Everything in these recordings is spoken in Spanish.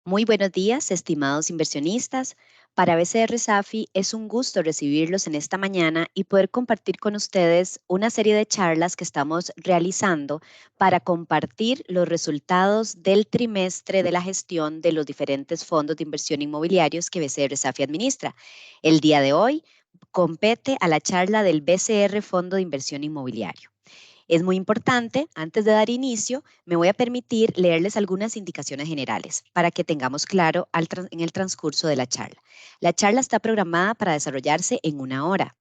Muy buenos días, estimados inversionistas. Para BCR Safi es un gusto recibirlos en esta mañana y poder compartir con ustedes una serie de charlas que estamos realizando para compartir los resultados del trimestre de la gestión de los diferentes fondos de inversión inmobiliarios que BCR Safi administra. El día de hoy compete a la charla del BCR Fondo de Inversión Inmobiliario. Es muy importante, antes de dar inicio, me voy a permitir leerles algunas indicaciones generales para que tengamos claro en el transcurso de la charla. La charla está programada para desarrollarse en 1 hora.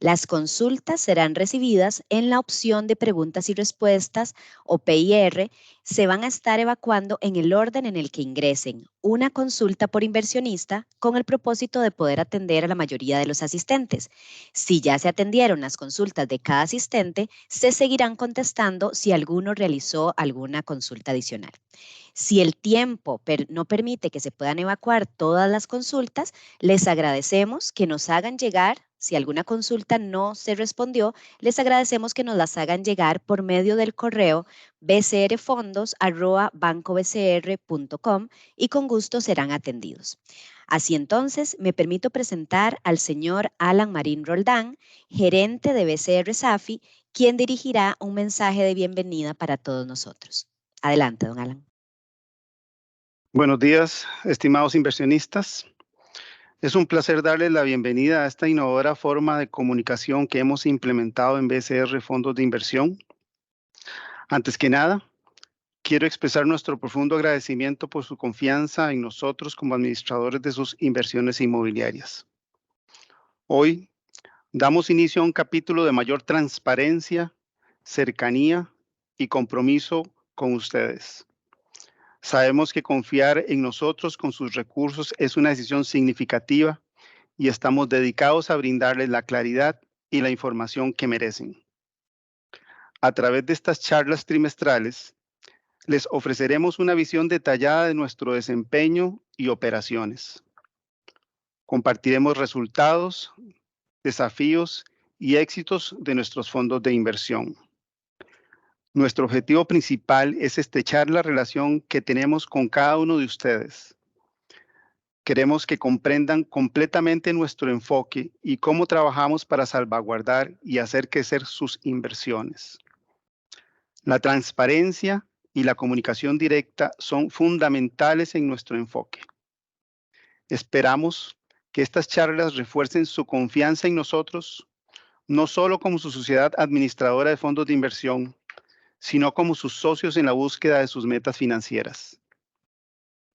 Las consultas serán recibidas en la opción de preguntas y respuestas o PIR. Se van a estar evacuando en el orden en el que ingresen una consulta por inversionista con el propósito de poder atender a la mayoría de los asistentes. Si ya se atendieron las consultas de cada asistente, se seguirán contestando si alguno realizó alguna consulta adicional. Si el tiempo no permite que se puedan evacuar todas las consultas, les agradecemos que nos hagan llegar, si alguna consulta no se respondió, les agradecemos que nos las hagan llegar por medio del correo bcrfondos@bancobcr.com y con gusto serán atendidos. Así entonces, me permito presentar al señor Alan Marín Roldán, gerente de BCR Safi, quien dirigirá un mensaje de bienvenida para todos nosotros. Adelante, don Alan. Buenos días, estimados inversionistas. Es un placer darles la bienvenida a esta innovadora forma de comunicación que hemos implementado en BCR Fondos de Inversión. Antes que nada, quiero expresar nuestro profundo agradecimiento por su confianza en nosotros como administradores de sus inversiones inmobiliarias. Hoy damos inicio a un capítulo de mayor transparencia, cercanía y compromiso con ustedes. Sabemos que confiar en nosotros con sus recursos es una decisión significativa y estamos dedicados a brindarles la claridad y la información que merecen. A través de estas charlas trimestrales, les ofreceremos una visión detallada de nuestro desempeño y operaciones. Compartiremos resultados, desafíos y éxitos de nuestros fondos de inversión. Nuestro objetivo principal es estrechar la relación que tenemos con cada uno de ustedes. Queremos que comprendan completamente nuestro enfoque y cómo trabajamos para salvaguardar y hacer crecer sus inversiones. La transparencia y la comunicación directa son fundamentales en nuestro enfoque. Esperamos que estas charlas refuercen su confianza en nosotros, no solo como su sociedad administradora de fondos de inversión, sino como sus socios en la búsqueda de sus metas financieras.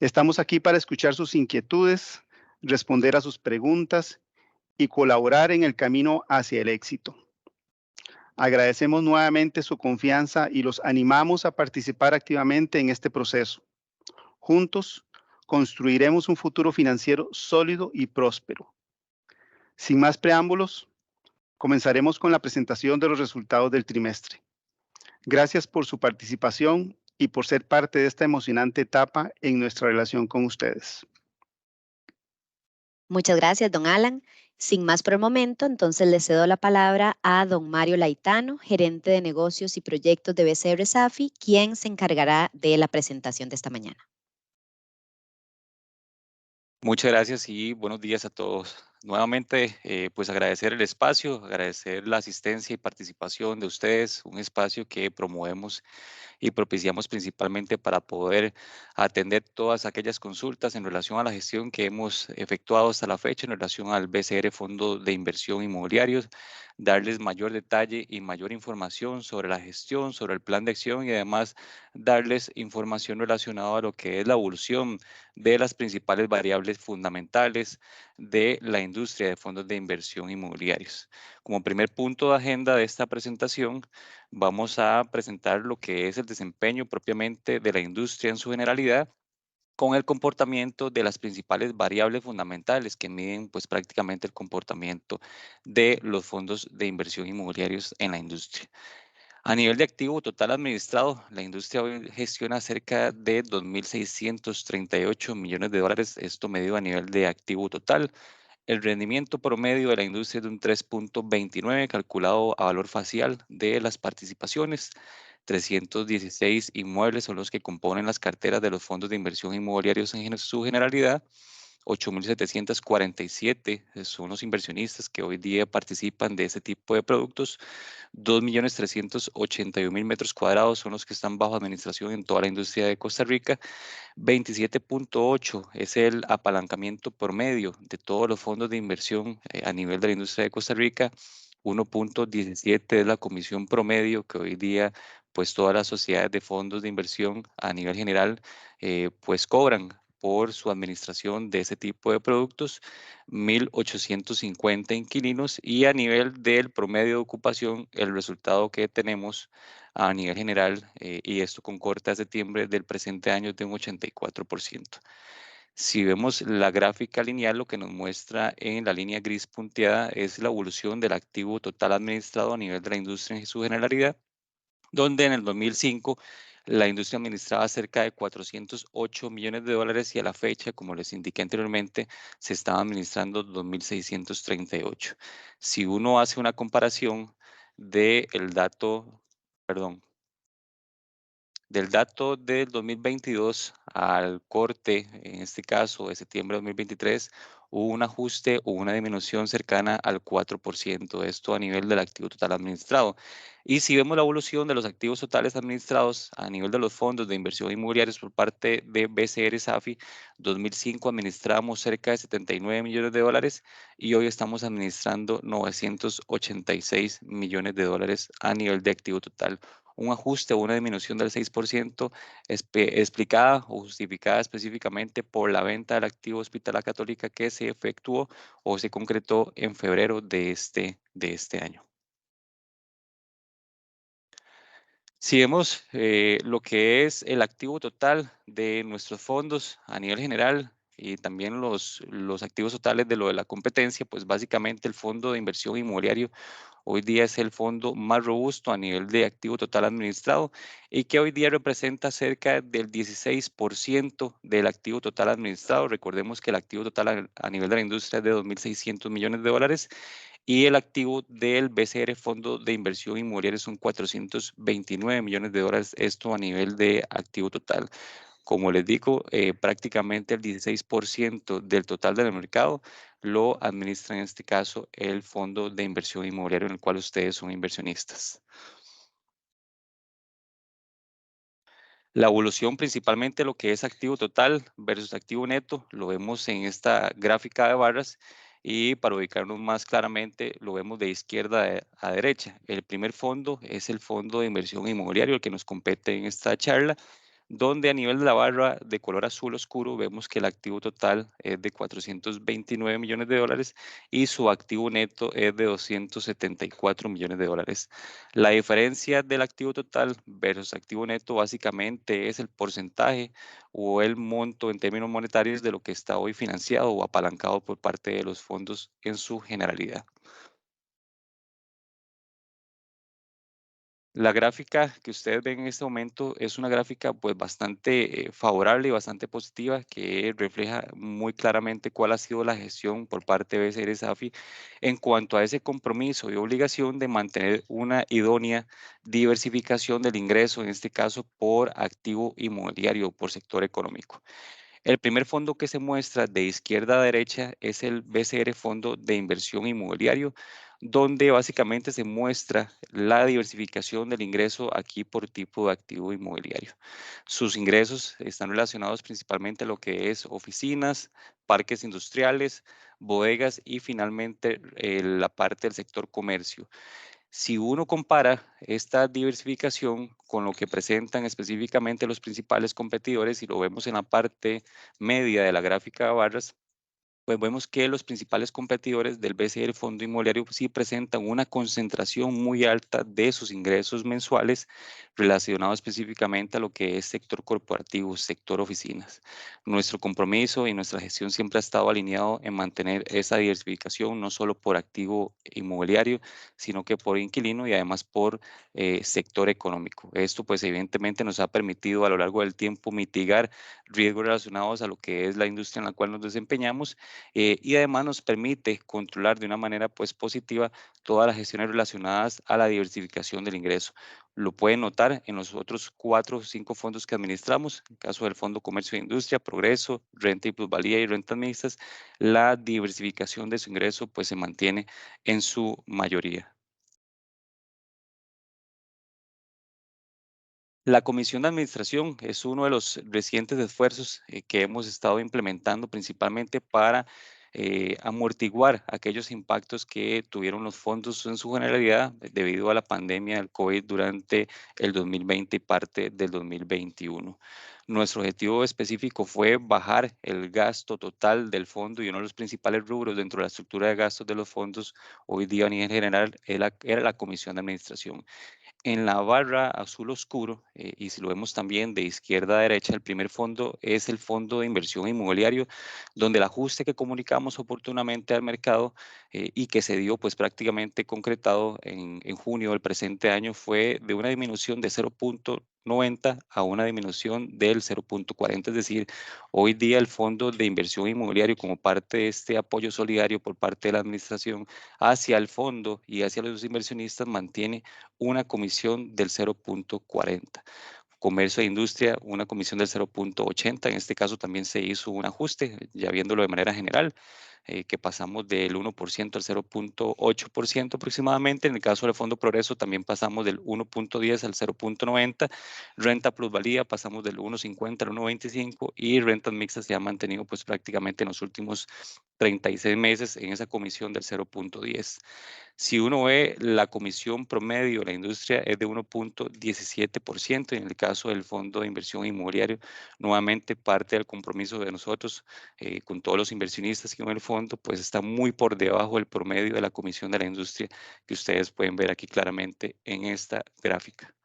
Estamos aquí para escuchar sus inquietudes, responder a sus preguntas y colaborar en el camino hacia el éxito. Agradecemos nuevamente su confianza y los animamos a participar activamente en este proceso. Juntos, construiremos un futuro financiero sólido y próspero. Sin más preámbulos, comenzaremos con la presentación de los resultados del trimestre. Gracias por su participación y por ser parte de esta emocionante etapa en nuestra relación con ustedes. Muchas gracias, don Alan. Sin más por el momento, entonces le cedo la palabra a don Mario Laitano, gerente de negocios y proyectos de BCR Safi, quien se encargará de la presentación de esta mañana. Muchas gracias y buenos días a todos. Nuevamente, pues agradecer el espacio, agradecer la asistencia y participación de ustedes, un espacio que promovemos y propiciamos principalmente para poder atender todas aquellas consultas en relación a la gestión que hemos efectuado hasta la fecha en relación al BCR Fondo de Inversión Inmobiliarios, darles mayor detalle y mayor información sobre la gestión, sobre el plan de acción y además darles información relacionada a lo que es la evolución de las principales variables fundamentales de la industria de fondos de inversión inmobiliarios. Como primer punto de agenda de esta presentación, vamos a presentar lo que es el desempeño propiamente de la industria en su generalidad con el comportamiento de las principales variables fundamentales que miden pues prácticamente el comportamiento de los fondos de inversión inmobiliarios en la industria. A nivel de activo total administrado, la industria hoy gestiona cerca de 2.638 millones de dólares, esto medido a nivel de activo total. El rendimiento promedio de la industria es de un 3.29 calculado a valor facial de las participaciones. 316 inmuebles son los que componen las carteras de los fondos de inversión inmobiliarios en su generalidad. 8.747 son los inversionistas que hoy día participan de ese tipo de productos. 2.381.000 metros cuadrados son los que están bajo administración en toda la industria de Costa Rica. 27.8 es el apalancamiento promedio de todos los fondos de inversión a nivel de la industria de Costa Rica. 1.17 es la comisión promedio que hoy día pues todas las sociedades de fondos de inversión a nivel general pues cobran por su administración de ese tipo de productos. 1.850 inquilinos, y a nivel del promedio de ocupación el resultado que tenemos a nivel general, y esto con corte a septiembre del presente año, es de un 84%. Si vemos la gráfica lineal, lo que nos muestra en la línea gris punteada es la evolución del activo total administrado a nivel de la industria en su generalidad, donde en el 2005 la industria administraba cerca de 408 millones de dólares y a la fecha, como les indiqué anteriormente, se estaba administrando 2.638. Si uno hace una comparación del dato, perdón, del dato del 2022 al corte, en este caso de septiembre de 2023, hubo un ajuste o una disminución cercana al 4%, esto a nivel del activo total administrado. Y si vemos la evolución de los activos totales administrados a nivel de los fondos de inversión inmobiliarios por parte de BCR Safi, 2005 administramos cerca de 79 millones de dólares y hoy estamos administrando 986 millones de dólares a nivel de activo total. Un ajuste o una disminución del 6% explicada o justificada específicamente por la venta del activo Hospitalar Católica que se efectuó o se concretó en febrero de este año. Si vemos lo que es el activo total de nuestros fondos a nivel general y también los activos totales de lo de la competencia, pues básicamente el fondo de inversión inmobiliario hoy día es el fondo más robusto a nivel de activo total administrado y que hoy día representa cerca del 16% del activo total administrado. Recordemos que el activo total a nivel de la industria es de 2.600 millones de dólares y el activo del BCR Fondo de Inversión Inmobiliaria son 429 millones de dólares, esto a nivel de activo total. Como les digo, prácticamente el 16% del total del mercado lo administra en este caso el fondo de inversión inmobiliario en el cual ustedes son inversionistas. La evolución principalmente lo que es activo total versus activo neto, lo vemos en esta gráfica de barras y para ubicarnos más claramente lo vemos de izquierda a derecha. El primer fondo es el fondo de inversión inmobiliario, el que nos compete en esta charla, donde a nivel de la barra de color azul oscuro vemos que el activo total es de 429 millones de dólares y su activo neto es de 274 millones de dólares. La diferencia del activo total versus activo neto básicamente es el porcentaje o el monto en términos monetarios de lo que está hoy financiado o apalancado por parte de los fondos en su generalidad. La gráfica que ustedes ven en este momento es una gráfica pues bastante favorable y bastante positiva que refleja muy claramente cuál ha sido la gestión por parte de BCR Safi en cuanto a ese compromiso y obligación de mantener una idónea diversificación del ingreso, en este caso por activo inmobiliario o por sector económico. El primer fondo que se muestra de izquierda a derecha es el BCR Fondo de Inversión Inmobiliario, donde básicamente se muestra la diversificación del ingreso aquí por tipo de activo inmobiliario. Sus ingresos están relacionados principalmente a lo que es oficinas, parques industriales, bodegas y finalmente la parte del sector comercio. Si uno compara esta diversificación con lo que presentan específicamente los principales competidores y lo vemos en la parte media de la gráfica de barras, pues vemos que los principales competidores del BCR Fondo Inmobiliario sí presentan una concentración muy alta de sus ingresos mensuales relacionado específicamente a lo que es sector corporativo, sector oficinas. Nuestro compromiso y nuestra gestión siempre ha estado alineado en mantener esa diversificación, no solo por activo inmobiliario, sino que por inquilino y además por sector económico. Esto pues evidentemente nos ha permitido a lo largo del tiempo mitigar riesgos relacionados a lo que es la industria en la cual nos desempeñamos y además nos permite controlar de una manera pues positiva todas las gestiones relacionadas a la diversificación del ingreso. Lo pueden notar en los otros 4 o 5 fondos que administramos, en el caso del Fondo Comercio e Industria, Progreso, Renta y Plusvalía y Rentas Mixtas, la diversificación de su ingreso pues se mantiene en su mayoría. La comisión de administración es uno de los recientes esfuerzos que hemos estado implementando principalmente para amortiguar aquellos impactos que tuvieron los fondos en su generalidad debido a la pandemia del COVID durante el 2020 y parte del 2021. Nuestro objetivo específico fue bajar el gasto total del fondo y uno de los principales rubros dentro de la estructura de gastos de los fondos hoy día a nivel general era la comisión de administración. En la barra azul oscuro, y si lo vemos también de izquierda a derecha, el primer fondo es el fondo de inversión inmobiliario, donde el ajuste que comunicamos oportunamente al mercado y que se dio pues prácticamente concretado en junio del presente año fue de una disminución de 0.90 a una disminución del 0.40, es decir, hoy día el fondo de inversión inmobiliario como parte de este apoyo solidario por parte de la administración hacia el fondo y hacia los inversionistas mantiene una comisión del 0.40. Comercio e industria, una comisión del 0.80. En este caso también se hizo un ajuste, ya viéndolo de manera general, que pasamos del 1% al 0.8% aproximadamente. En el caso del Fondo Progreso también pasamos del 1.10 al 0.90. Renta plusvalía pasamos del 1.50 al 1.25 y rentas mixtas se ha mantenido pues prácticamente en los últimos 36 meses en esa comisión del 0.10. Si uno ve la comisión promedio de la industria es de 1.17% en el caso del Fondo de Inversión Inmobiliario, nuevamente parte del compromiso de nosotros con todos los inversionistas que en el fondo, pues está muy por debajo del promedio de la comisión de la industria que ustedes pueden ver aquí claramente en esta gráfica.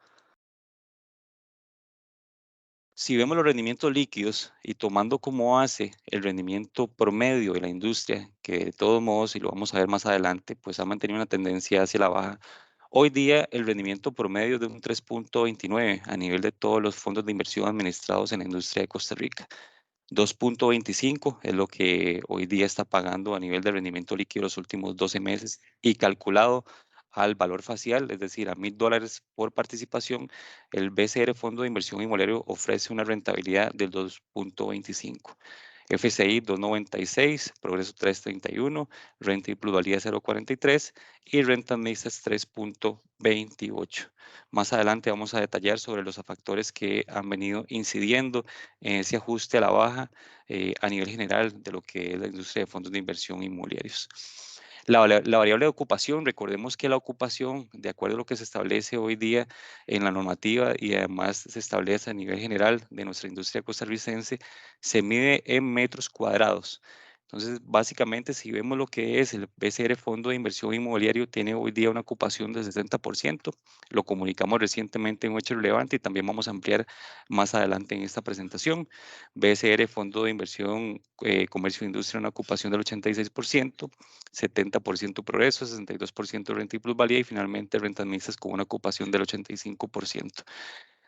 Si vemos los rendimientos líquidos y tomando como base el rendimiento promedio de la industria, que de todos modos, y lo vamos a ver más adelante, pues ha mantenido una tendencia hacia la baja. Hoy día el rendimiento promedio es de un 3.29 a nivel de todos los fondos de inversión administrados en la industria de Costa Rica. 2.25 es lo que hoy día está pagando a nivel de rendimiento líquido los últimos 12 meses y calculado al valor facial, es decir, a $1,000 por participación, el BCR Fondo de Inversión Inmobiliario ofrece una rentabilidad del 2.25. FCI 2.96, Progreso 3.31, Renta y Plusvalía 0.43 y Rentas Mixtas 3.28. Más adelante vamos a detallar sobre los factores que han venido incidiendo en ese ajuste a la baja a nivel general de lo que es la industria de fondos de inversión inmobiliarios. La variable de ocupación, recordemos que la ocupación, de acuerdo a lo que se establece hoy día en la normativa y además se establece a nivel general de nuestra industria costarricense, se mide en metros cuadrados. Entonces, básicamente, si vemos lo que es el BCR Fondo de Inversión Inmobiliario, tiene hoy día una ocupación del 60%. Lo comunicamos recientemente en un hecho relevante y también vamos a ampliar más adelante en esta presentación. BCR Fondo de Inversión Comercio e Industria, una ocupación del 86%, 70% Progreso, 62% Renta y Plusvalía y finalmente Rentas Mixtas con una ocupación del 85%.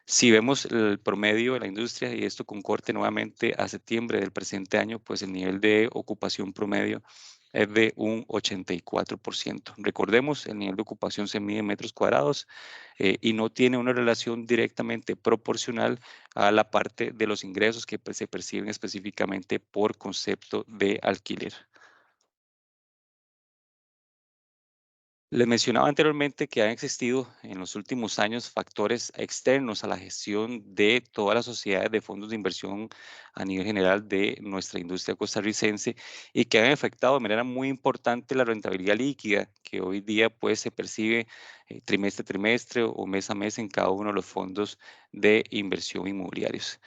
Si vemos el promedio de la industria, y esto con corte nuevamente a septiembre del presente año, pues el nivel de ocupación promedio es de un 84%. Recordemos, el nivel de ocupación se mide en metros cuadrados y no tiene una relación directamente proporcional a la parte de los ingresos que pues, se perciben específicamente por concepto de alquiler. Les mencionaba anteriormente que han existido en los últimos años factores externos a la gestión de todas las sociedades de fondos de inversión a nivel general de nuestra industria costarricense y que han afectado de manera muy importante la rentabilidad líquida que hoy día pues se percibe trimestre a trimestre o mes a mes en cada uno de los fondos de inversión inmobiliarios.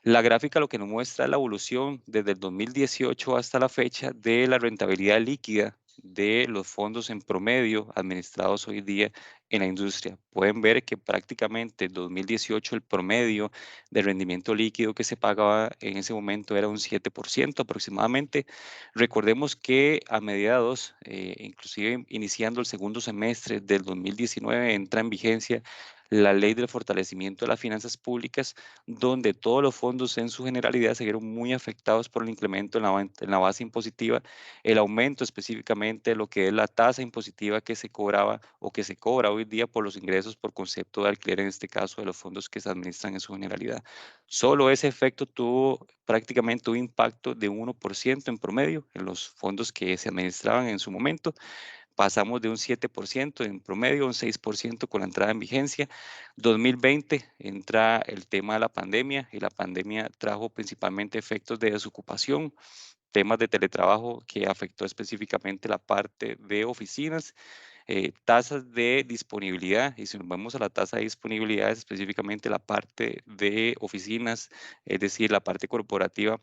La gráfica lo que nos muestra es la evolución desde el 2018 hasta la fecha de la rentabilidad líquida de los fondos en promedio administrados hoy día en la industria. Pueden ver que prácticamente en 2018 el promedio de rendimiento líquido que se pagaba en ese momento era un 7% aproximadamente. Recordemos que a mediados, inclusive iniciando el segundo semestre del 2019, entra en vigencia la ley del fortalecimiento de las finanzas públicas, donde todos los fondos en su generalidad se vieron muy afectados por el incremento en la base impositiva, el aumento específicamente de lo que es la tasa impositiva que se cobraba o que se cobra hoy día por los ingresos por concepto de alquiler, en este caso de los fondos que se administran en su generalidad. Solo ese efecto tuvo prácticamente un impacto de 1% en promedio en los fondos que se administraban en su momento. Pasamos de un 7% en promedio a un 6% con la entrada en vigencia. 2020 entra el tema de la pandemia y la pandemia trajo principalmente efectos de desocupación, temas de teletrabajo que afectó específicamente la parte de oficinas, tasas de disponibilidad, y si nos vamos a la tasa de disponibilidad, específicamente la parte de oficinas, es decir, la parte corporativa,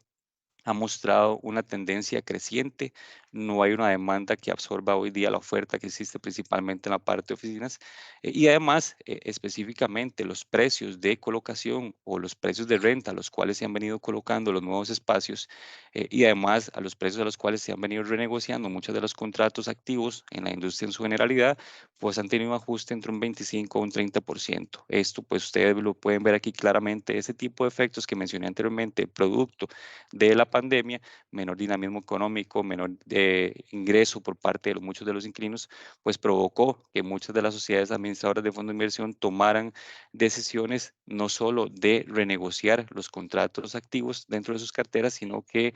ha mostrado una tendencia creciente. No hay una demanda que absorba hoy día la oferta que existe principalmente en la parte de oficinas. Y además, específicamente los precios de colocación o los precios de renta a los cuales se han venido colocando los nuevos espacios, y además a los precios a los cuales se han venido renegociando muchos de los contratos activos en la industria en su generalidad, pues han tenido un ajuste entre un 25 o un 30%. Esto, pues ustedes lo pueden ver aquí claramente, ese tipo de efectos que mencioné anteriormente, producto de la pandemia, menor dinamismo económico, menor ingreso por parte de muchos de los inquilinos, pues provocó que muchas de las sociedades administradoras de fondos de inversión tomaran decisiones no solo de renegociar los contratos activos dentro de sus carteras, sino que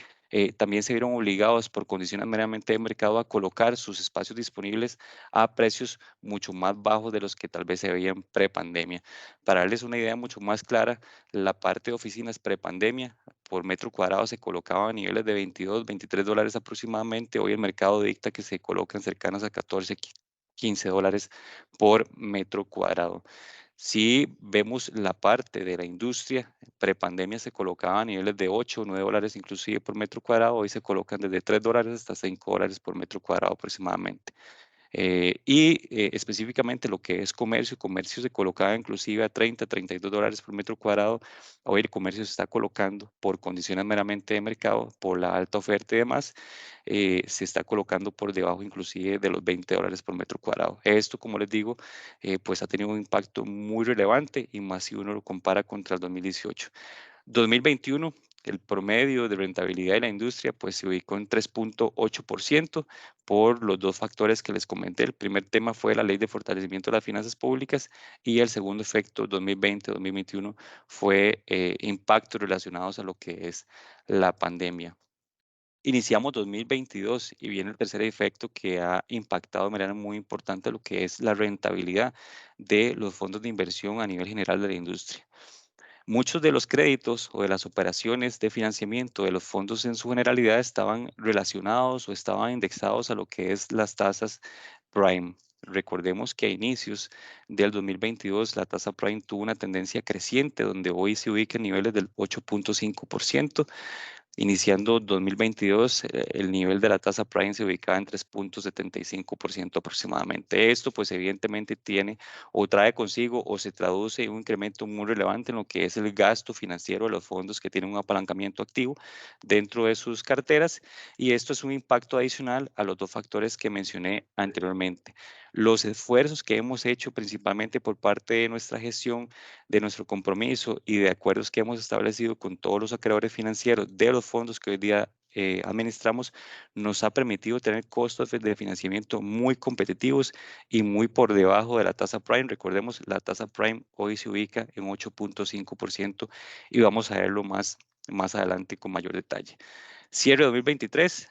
también se vieron obligados por condiciones meramente de mercado a colocar sus espacios disponibles a precios mucho más bajos de los que tal vez se veían pre-pandemia. Para darles una idea mucho más clara, la parte de oficinas pre-pandemia por metro cuadrado se colocaba a niveles de 22, 23 dólares aproximadamente. Hoy el mercado dicta que se colocan cercanas a 14, 15 dólares por metro cuadrado. Si vemos la parte de la industria, prepandemia se colocaba a niveles de 8 o 9 dólares inclusive por metro cuadrado, hoy se colocan desde 3 dólares hasta 5 dólares por metro cuadrado aproximadamente. Específicamente lo que es comercio se colocaba inclusive a 30, 32 dólares por metro cuadrado. Hoy el comercio se está colocando por condiciones meramente de mercado, por la alta oferta y demás, se está colocando por debajo inclusive de los 20 dólares por metro cuadrado. Esto, como les digo, pues ha tenido un impacto muy relevante y más si uno lo compara contra el 2018. 2021, el promedio de rentabilidad de la industria pues se ubicó en 3.8% por los dos factores que les comenté. El primer tema fue la ley de fortalecimiento de las finanzas públicas y el segundo efecto 2020-2021 fue impactos relacionados a lo que es la pandemia. Iniciamos 2022 y viene el tercer efecto que ha impactado de manera muy importante lo que es la rentabilidad de los fondos de inversión a nivel general de la industria. Muchos de los créditos o de las operaciones de financiamiento de los fondos en su generalidad estaban relacionados o estaban indexados a lo que es las tasas prime. Recordemos que a inicios del 2022 la tasa prime tuvo una tendencia creciente donde hoy se ubica en niveles del 8.5%. Iniciando 2022, el nivel de la tasa prime se ubicaba en 3.75% aproximadamente. Esto, pues, evidentemente tiene o trae consigo o se traduce en un incremento muy relevante en lo que es el gasto financiero de los fondos que tienen un apalancamiento activo dentro de sus carteras. Y esto es un impacto adicional a los dos factores que mencioné anteriormente. Los esfuerzos que hemos hecho principalmente por parte de nuestra gestión, de nuestro compromiso y de acuerdos que hemos establecido con todos los acreedores financieros de los fondos que hoy día administramos, nos ha permitido tener costos de financiamiento muy competitivos y muy por debajo de la tasa prime. Recordemos, la tasa prime hoy se ubica en 8.5% y vamos a verlo más adelante con mayor detalle. Cierre 2023,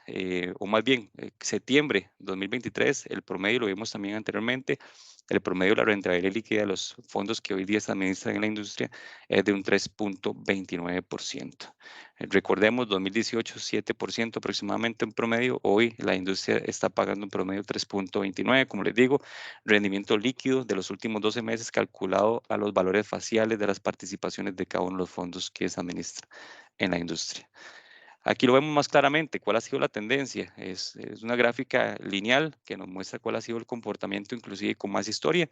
o más bien septiembre 2023, el promedio, lo vimos también anteriormente, el promedio de la rentabilidad líquida de los fondos que hoy día se administran en la industria es de un 3.29%. Recordemos, 2018, 7% aproximadamente en promedio. Hoy la industria está pagando un promedio 3.29%. Como les digo, rendimiento líquido de los últimos 12 meses calculado a los valores faciales de las participaciones de cada uno de los fondos que se administra en la industria. Aquí lo vemos más claramente, cuál ha sido la tendencia. Es una gráfica lineal que nos muestra cuál ha sido el comportamiento, inclusive con más historia,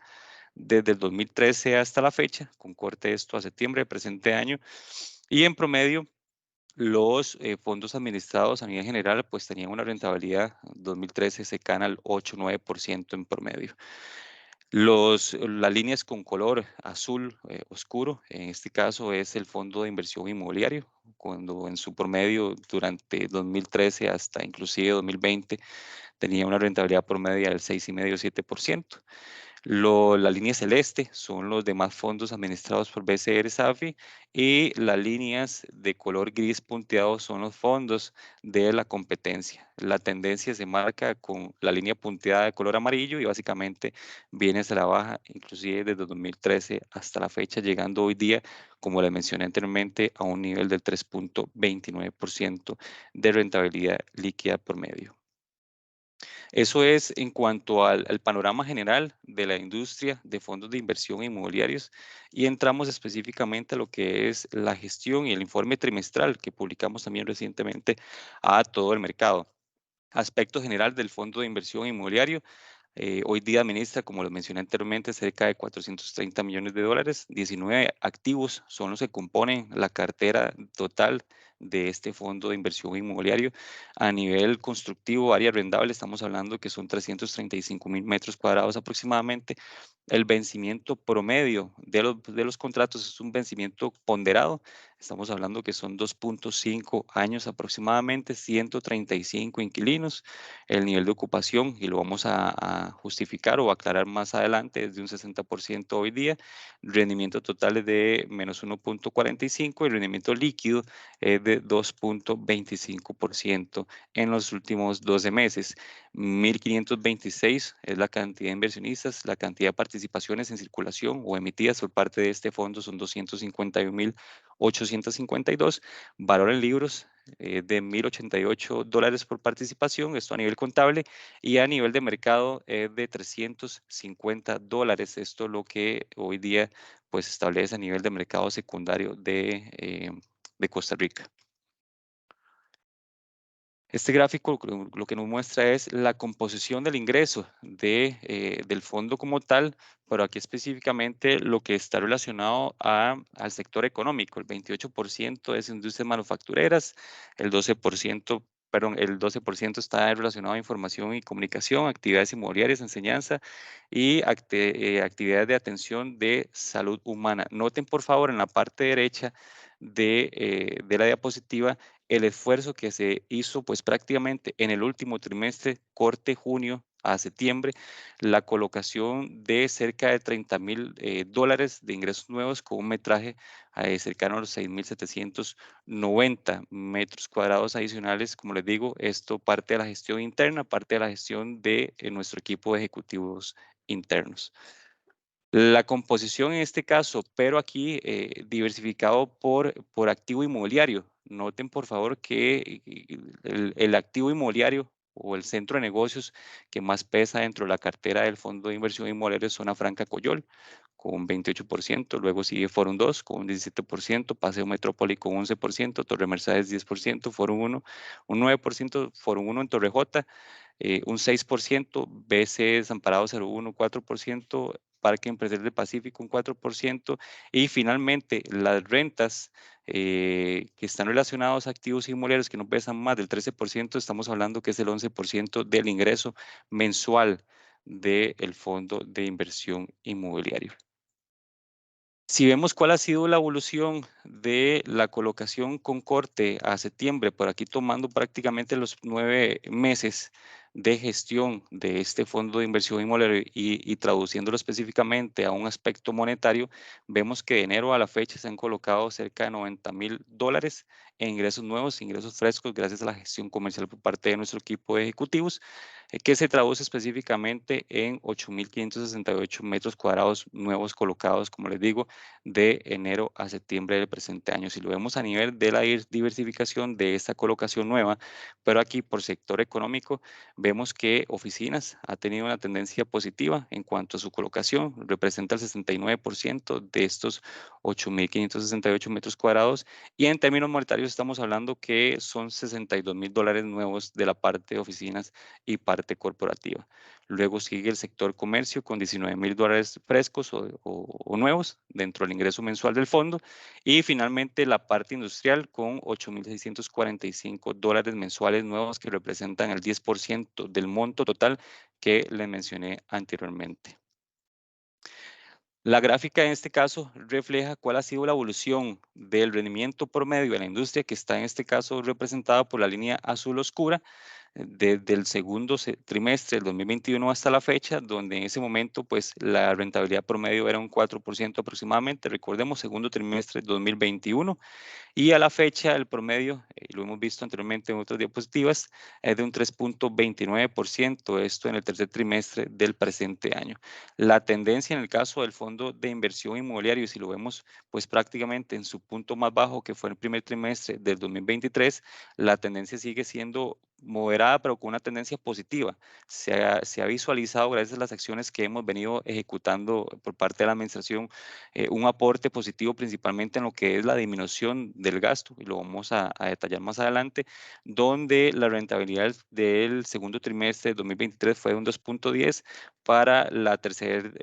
desde el 2013 hasta la fecha, con corte esto a septiembre de presente año. Y en promedio, los fondos administrados a nivel general pues tenían una rentabilidad 2013 cercana al 8-9% en promedio. Las líneas con color azul oscuro, en este caso es el fondo de inversión inmobiliario, cuando en su promedio durante 2013 hasta inclusive 2020 tenía una rentabilidad promedio del 6,5-7%. La línea celeste son los demás fondos administrados por BCR Safi y las líneas de color gris punteado son los fondos de la competencia. La tendencia se marca con la línea punteada de color amarillo y básicamente viene hacia la baja, inclusive desde 2013 hasta la fecha, llegando hoy día, como les mencioné anteriormente, a un nivel del 3,29% de rentabilidad líquida promedio. Eso es en cuanto al panorama general de la industria de fondos de inversión inmobiliarios y entramos específicamente a lo que es la gestión y el informe trimestral que publicamos también recientemente a todo el mercado. Aspecto general del fondo de inversión inmobiliario. Hoy día administra, como lo mencioné anteriormente, cerca de 430 millones de dólares. 19 activos son los que componen la cartera total de este fondo de inversión inmobiliario. A nivel constructivo, área arrendable, estamos hablando que son 335,000 metros cuadrados aproximadamente. El vencimiento promedio de los contratos es un vencimiento ponderado. Estamos hablando que son 2,5 años aproximadamente, 135 inquilinos. El nivel de ocupación, y lo vamos a justificar o aclarar más adelante, es de un 60% hoy día. Rendimiento total es de menos 1,45 y rendimiento líquido es de 2,25% en los últimos 12 meses. 1.526 es la cantidad de inversionistas, la cantidad de participaciones en circulación o emitidas por parte de este fondo son 251,852. Valor en libros de $1,088 por participación, esto a nivel contable, y a nivel de mercado es de $350. Esto es lo que hoy día pues establece a nivel de mercado secundario de Costa Rica. Este gráfico lo que nos muestra es la composición del ingreso del fondo como tal, pero aquí específicamente lo que está relacionado al sector económico. El 28% es industrias manufactureras, el 12%, perdón, el 12% está relacionado a información y comunicación, actividades inmobiliarias, enseñanza y actividades de atención de salud humana. Noten por favor en la parte derecha de la diapositiva el esfuerzo que se hizo pues prácticamente en el último trimestre, corte junio a septiembre, la colocación de cerca de $30,000 de ingresos nuevos con un metraje cercano a los 6,790 metros cuadrados adicionales. Como les digo, esto parte de la gestión interna, parte de la gestión de nuestro equipo de ejecutivos internos. La composición en este caso, pero aquí diversificado por activo inmobiliario. Noten por favor que el activo inmobiliario o el centro de negocios que más pesa dentro de la cartera del Fondo de Inversión Inmobiliaria es Zona Franca Coyol, con 28%, luego sigue Forum 2 con un 17%, Paseo Metrópoli con 11%, Torre Mercedes 10%, Forum 1 un 9%, Forum 1 en Torrejota un 6%, BC Desamparado 0,1, 4%, Parque Empresarial del Pacífico un 4%, y finalmente las rentas que están relacionados a activos inmobiliarios que no pesan más del 13%, estamos hablando que es el 11% del ingreso mensual del fondo de inversión inmobiliario. Si vemos cuál ha sido la evolución de la colocación con corte a septiembre, por aquí tomando prácticamente los 9 meses de gestión de este fondo de inversión inmobiliaria y traduciéndolo específicamente a un aspecto monetario, vemos que de enero a la fecha se han colocado cerca de $90,000 en ingresos nuevos, ingresos frescos, gracias a la gestión comercial por parte de nuestro equipo de ejecutivos, que se traduce específicamente en 8,568 metros cuadrados nuevos colocados, como les digo, de enero a septiembre del presente año. Si lo vemos a nivel de la diversificación de esta colocación nueva, pero aquí por sector económico, vemos que oficinas ha tenido una tendencia positiva en cuanto a su colocación, representa el 69% de estos 8,568 metros cuadrados y en términos monetarios estamos hablando que son $62,000 nuevos de la parte de oficinas y parte corporativa. Luego sigue el sector comercio con $19,000 frescos o nuevos dentro del ingreso mensual del fondo. Y finalmente la parte industrial con $8,645 mensuales nuevos que representan el 10% del monto total que les mencioné anteriormente. La gráfica en este caso refleja cuál ha sido la evolución del rendimiento promedio de la industria, que está en este caso representada por la línea azul oscura, desde el segundo trimestre del 2021 hasta la fecha, donde en ese momento pues la rentabilidad promedio era un 4% aproximadamente. Recordemos, segundo trimestre del 2021. Y a la fecha, el promedio, y lo hemos visto anteriormente en otras diapositivas, es de un 3.29%, esto en el tercer trimestre del presente año. La tendencia en el caso del fondo de inversión inmobiliario, si lo vemos pues prácticamente en su punto más bajo, que fue el primer trimestre del 2023, la tendencia sigue siendo moderada, pero con una tendencia positiva. Se ha visualizado, gracias a las acciones que hemos venido ejecutando por parte de la administración, un aporte positivo principalmente en lo que es la disminución del gasto, y lo vamos a detallar más adelante, donde la rentabilidad del segundo trimestre de 2023 fue de un 2.10. Para el tercer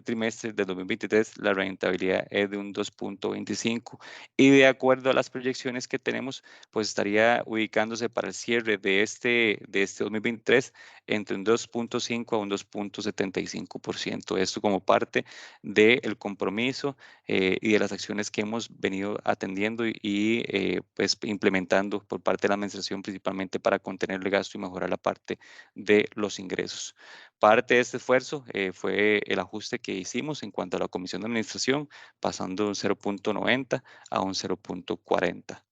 trimestre del 2023, la rentabilidad es de un 2.25, y de acuerdo a las proyecciones que tenemos, pues estaría ubicándose para el cierre de este 2023 entre un 2.5 a un 2.75%. Esto como parte del compromiso y de las acciones que hemos venido atendiendo y pues implementando por parte de la administración, principalmente para contener el gasto y mejorar la parte de los ingresos. Parte de este esfuerzo fue el ajuste que hicimos en cuanto a la comisión de administración, pasando de un 0.90 a un 0.40.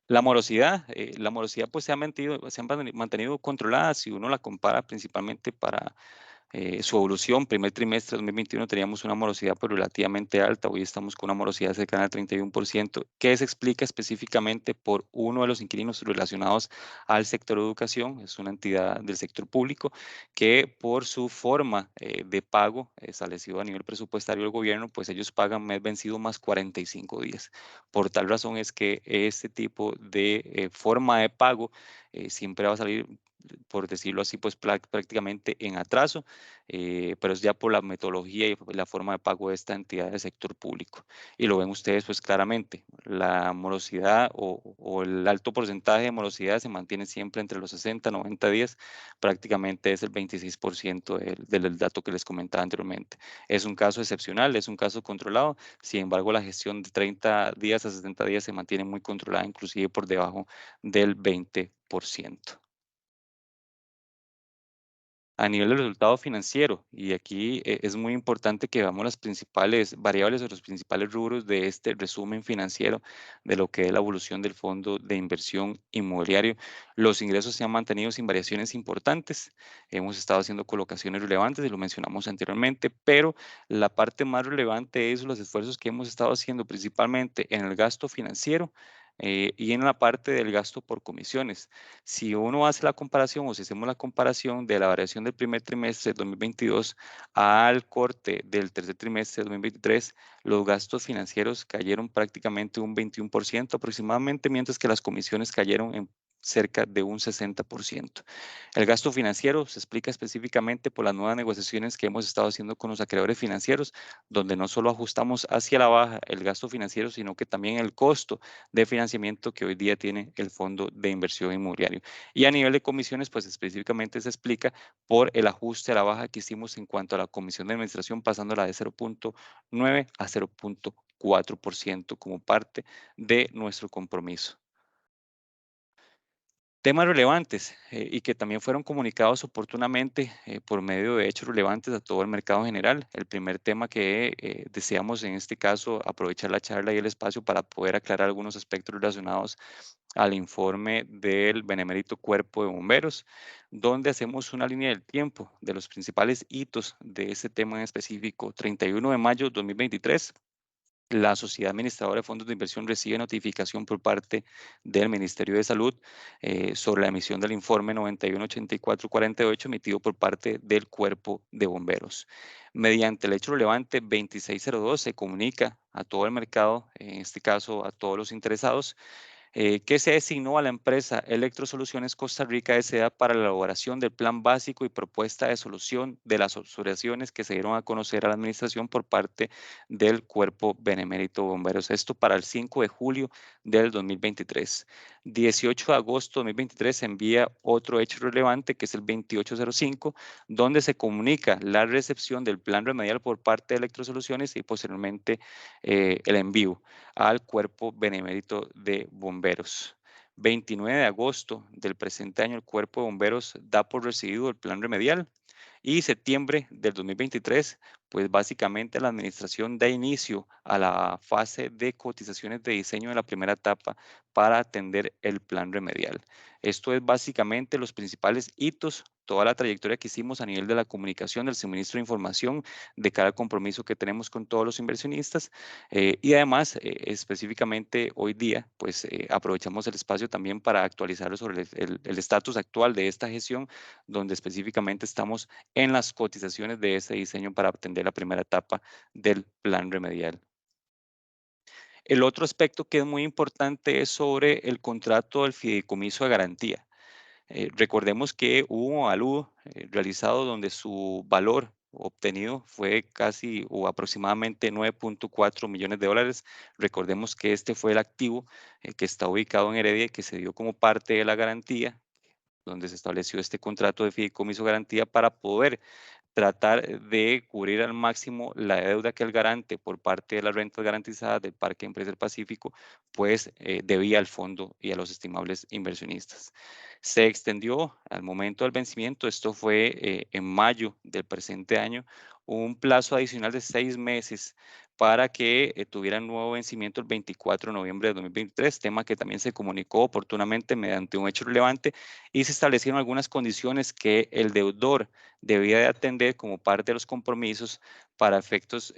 La morosidad pues se ha mantenido controlada si uno la compara principalmente para su evolución. Primer trimestre de 2021 teníamos una morosidad pues, relativamente alta, hoy estamos con una morosidad cercana al 31%, que se explica específicamente por uno de los inquilinos relacionados al sector de educación, es una entidad del sector público, que por su forma de pago establecido a nivel presupuestario del gobierno, pues ellos pagan mes vencido más 45 días. Por tal razón es que este tipo de forma de pago siempre va a salir, por decirlo así, pues prácticamente en atraso, pero es ya por la metodología y la forma de pago de esta entidad del sector público. Y lo ven ustedes pues claramente, la morosidad o el alto porcentaje de morosidad se mantiene siempre entre los 60 y 90 días, prácticamente es el 26% del dato que les comentaba anteriormente. Es un caso excepcional, es un caso controlado, sin embargo la gestión de 30 días a 60 días se mantiene muy controlada, inclusive por debajo del 20%. A nivel del resultado financiero, y aquí es muy importante que veamos las principales variables o los principales rubros de este resumen financiero de lo que es la evolución del fondo de inversión inmobiliario. Los ingresos se han mantenido sin variaciones importantes. Hemos estado haciendo colocaciones relevantes y lo mencionamos anteriormente, pero la parte más relevante es los esfuerzos que hemos estado haciendo principalmente en el gasto financiero y en la parte del gasto por comisiones. Si uno hace la comparación o si hacemos la comparación de la variación del primer trimestre de 2022 al corte del tercer trimestre de 2023, los gastos financieros cayeron prácticamente un 21% aproximadamente, mientras que las comisiones cayeron en cerca de un 60%. El gasto financiero se explica específicamente por las nuevas negociaciones que hemos estado haciendo con los acreedores financieros, donde no solo ajustamos hacia la baja el gasto financiero, sino que también el costo de financiamiento que hoy día tiene el fondo de inversión inmobiliario. Y a nivel de comisiones, pues específicamente se explica por el ajuste a la baja que hicimos en cuanto a la comisión de administración, pasándola de 0.9 a 0.4% como parte de nuestro compromiso. Temas relevantes y que también fueron comunicados oportunamente por medio de hechos relevantes a todo el mercado en general. El primer tema que deseamos en este caso aprovechar la charla y el espacio para poder aclarar algunos aspectos relacionados al informe del Benemérito Cuerpo de Bomberos, donde hacemos una línea del tiempo de los principales hitos de ese tema en específico. 31 de mayo de 2023. La Sociedad Administradora de Fondos de Inversión recibe notificación por parte del Ministerio de Salud sobre la emisión del informe 918448 emitido por parte del Cuerpo de Bomberos. Mediante el hecho relevante 2602 se comunica a todo el mercado, en este caso a todos los interesados, que se designó a la empresa Electrosoluciones Costa Rica S.A. para la elaboración del plan básico y propuesta de solución de las observaciones que se dieron a conocer a la administración por parte del Cuerpo Benemérito Bomberos. Esto para el 5 de julio del 2023. 18 de agosto de 2023 se envía otro hecho relevante, que es el 2805, donde se comunica la recepción del plan remedial por parte de Electrosoluciones y posteriormente el envío al Cuerpo Benemérito de Bomberos. 29 de agosto del presente año, el Cuerpo de Bomberos da por recibido el plan remedial. Y septiembre del 2023, pues básicamente la administración da inicio a la fase de cotizaciones de diseño de la primera etapa para atender el plan remedial. Esto es básicamente los principales hitos, toda la trayectoria que hicimos a nivel de la comunicación, del suministro de información, de cada compromiso que tenemos con todos los inversionistas. Y además, específicamente hoy día, pues aprovechamos el espacio también para actualizar sobre el estatus actual de esta gestión, donde específicamente estamos en las cotizaciones de ese diseño para atender la primera etapa del plan remedial. El otro aspecto que es muy importante es sobre el contrato del fideicomiso de garantía. Recordemos que hubo un avalúo realizado donde su valor obtenido fue casi o aproximadamente 9.4 millones de dólares. Recordemos que este fue el activo que está ubicado en Heredia y que se dio como parte de la garantía, donde se estableció este contrato de fideicomiso garantía para poder tratar de cubrir al máximo la deuda que el garante por parte de las rentas garantizadas del Parque Empresa del Pacífico, pues debía al fondo y a los estimables inversionistas. Se extendió al momento del vencimiento, esto fue en mayo del presente año, un plazo adicional de 6 meses para que tuviera nuevo vencimiento el 24 de noviembre de 2023, tema que también se comunicó oportunamente mediante un hecho relevante y se establecieron algunas condiciones que el deudor debía de atender como parte de los compromisos para efectos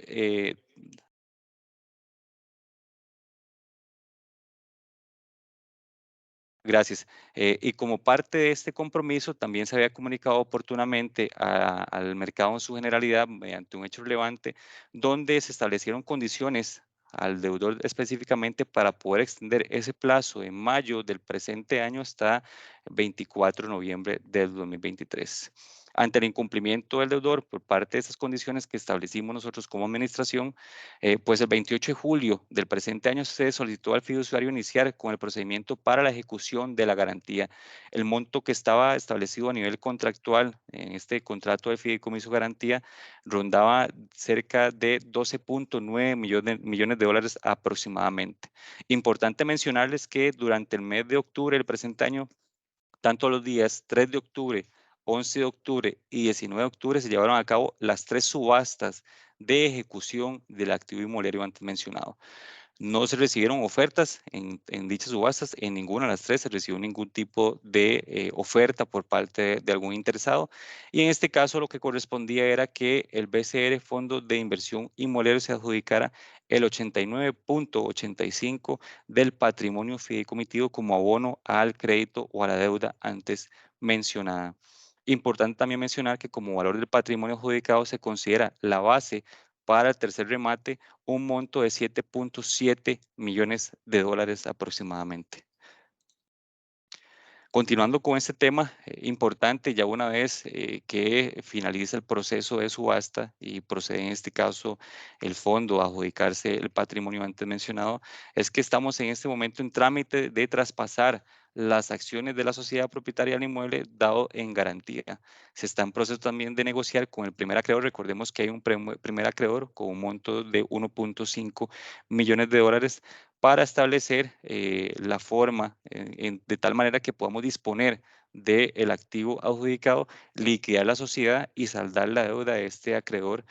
Gracias. Y como parte de este compromiso, también se había comunicado oportunamente al mercado en su generalidad mediante un hecho relevante, donde se establecieron condiciones al deudor específicamente para poder extender ese plazo en mayo del presente año hasta 24 de noviembre del 2023. Ante el incumplimiento del deudor por parte de esas condiciones que establecimos nosotros como administración, pues el 28 de julio del presente año se solicitó al fiduciario iniciar con el procedimiento para la ejecución de la garantía. El monto que estaba establecido a nivel contractual en este contrato de fideicomiso garantía rondaba cerca de 12.9 millones de dólares aproximadamente. Importante mencionarles que durante el mes de octubre del presente año, tanto los días 3 de octubre, 11 de octubre y 19 de octubre se llevaron a cabo las 3 subastas de ejecución del activo inmobiliario antes mencionado. No se recibieron ofertas en dichas subastas, en ninguna de las 3 se recibió ningún tipo de oferta por parte de algún interesado y en este caso lo que correspondía era que el BCR, Fondo de Inversión Inmobiliario, se adjudicara el 89.85 del patrimonio fideicomitido como abono al crédito o a la deuda antes mencionada. Importante también mencionar que como valor del patrimonio adjudicado se considera la base para el tercer remate un monto de 7.7 millones de dólares aproximadamente. Continuando con este tema importante, ya una vez que finaliza el proceso de subasta y procede en este caso el fondo a adjudicarse el patrimonio antes mencionado, es que estamos en este momento en trámite de traspasar las acciones de la sociedad propietaria del inmueble dado en garantía. Se está en proceso también de negociar con el primer acreedor. Recordemos que hay un primer acreedor con un monto de 1.5 millones de dólares para establecer la forma de tal manera que podamos disponer del activo adjudicado, liquidar la sociedad y saldar la deuda de este acreedor,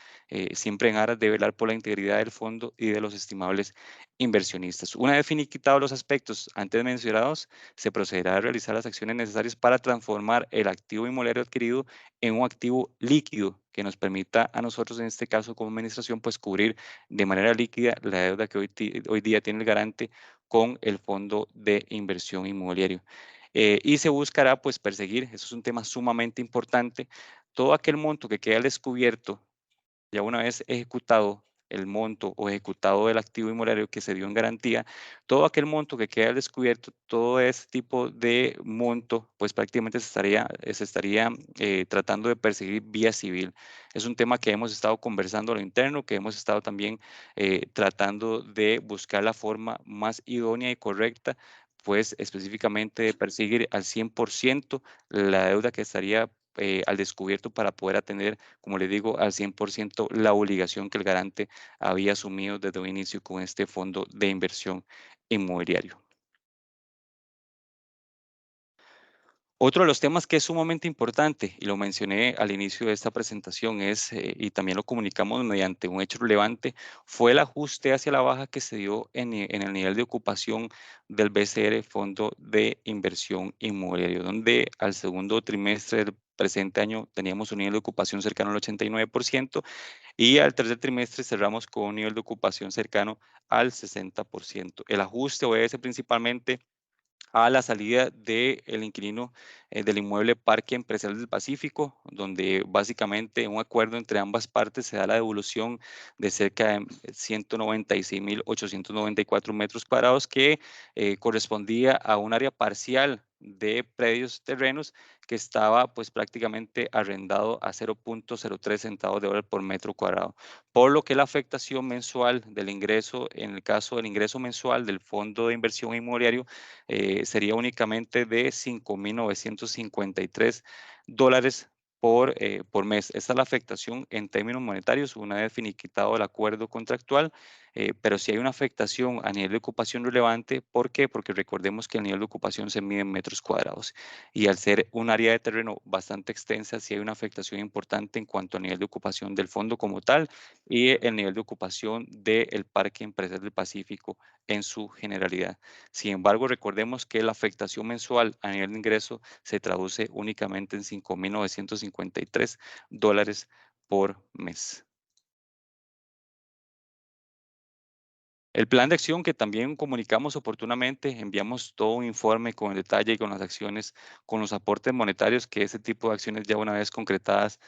siempre en aras de velar por la integridad del fondo y de los estimables inversionistas. Una vez finiquitados los aspectos antes mencionados, se procederá a realizar las acciones necesarias para transformar el activo inmobiliario adquirido en un activo líquido que nos permita a nosotros, en este caso como administración, pues cubrir de manera líquida la deuda que hoy día tiene el garante con el fondo de inversión inmobiliario. Y se buscará pues perseguir, eso es un tema sumamente importante, todo aquel monto que quede al descubierto ya una vez ejecutado el monto o ejecutado el activo inmobiliario que se dio en garantía, todo aquel monto que queda al descubierto, todo ese tipo de monto, pues prácticamente se estaría tratando de perseguir vía civil. Es un tema que hemos estado conversando a lo interno, que hemos estado también tratando de buscar la forma más idónea y correcta pues específicamente de perseguir al 100% la deuda que estaría al descubierto para poder atender, como le digo, al 100% la obligación que el garante había asumido desde un inicio con este fondo de inversión inmobiliario. Otro de los temas que es sumamente importante, y lo mencioné al inicio de esta presentación, y también lo comunicamos mediante un hecho relevante, fue el ajuste hacia la baja que se dio en el nivel de ocupación del BCR, Fondo de Inversión Inmobiliario, donde al segundo trimestre del presente año teníamos un nivel de ocupación cercano al 89% y al tercer trimestre cerramos con un nivel de ocupación cercano al 60%. El ajuste obedece principalmente a la salida del inquilino del inmueble Parque Empresarial del Pacífico, donde básicamente un acuerdo entre ambas partes se da la devolución de cerca de 196.894 metros cuadrados que correspondía a un área parcial de predios terrenos que estaba pues prácticamente arrendado a 0.03 centavos de dólar por metro cuadrado, por lo que la afectación mensual del ingreso, en el caso del ingreso mensual del Fondo de Inversión Inmobiliario, sería únicamente de $5.953 por mes. Esta es la afectación en términos monetarios una vez finiquitado el acuerdo contractual, pero si hay una afectación a nivel de ocupación relevante. ¿Por qué? Porque recordemos que el nivel de ocupación se mide en metros cuadrados y al ser un área de terreno bastante extensa, sí hay una afectación importante en cuanto al nivel de ocupación del fondo como tal y el nivel de ocupación del Parque Empresarial del Pacífico en su generalidad. Sin embargo, recordemos que la afectación mensual a nivel de ingreso se traduce únicamente en $5.953 por mes. El plan de acción que también comunicamos oportunamente, enviamos todo un informe con el detalle y con las acciones, con los aportes monetarios que ese tipo de acciones ya una vez concretadas,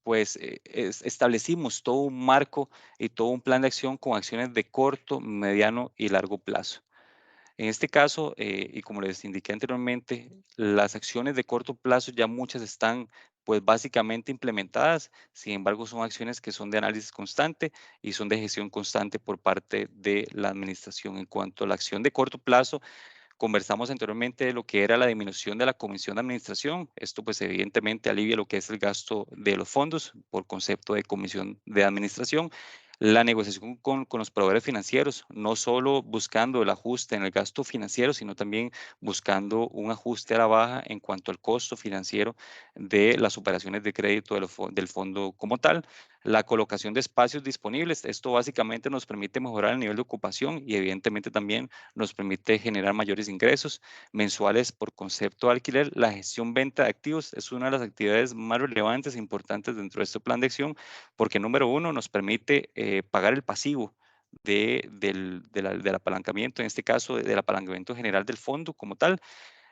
pues establecimos todo un marco y todo un plan de acción con acciones de corto, mediano y largo plazo. En este caso, y como les indiqué anteriormente, las acciones de corto plazo ya muchas están pues básicamente implementadas. Sin embargo, son acciones que son de análisis constante y son de gestión constante por parte de la administración. En cuanto a la acción de corto plazo, conversamos anteriormente de lo que era la disminución de la comisión de administración. Esto pues evidentemente alivia lo que es el gasto de los fondos por concepto de comisión de administración. La negociación con los proveedores financieros, no solo buscando el ajuste en el gasto financiero, sino también buscando un ajuste a la baja en cuanto al costo financiero de las operaciones de crédito del fondo como tal. La colocación de espacios disponibles, esto básicamente nos permite mejorar el nivel de ocupación y evidentemente también nos permite generar mayores ingresos mensuales por concepto de alquiler. La gestión venta de activos es una de las actividades más relevantes e importantes dentro de este plan de acción porque número uno nos permite pagar el pasivo del apalancamiento, en este caso del apalancamiento general del fondo como tal.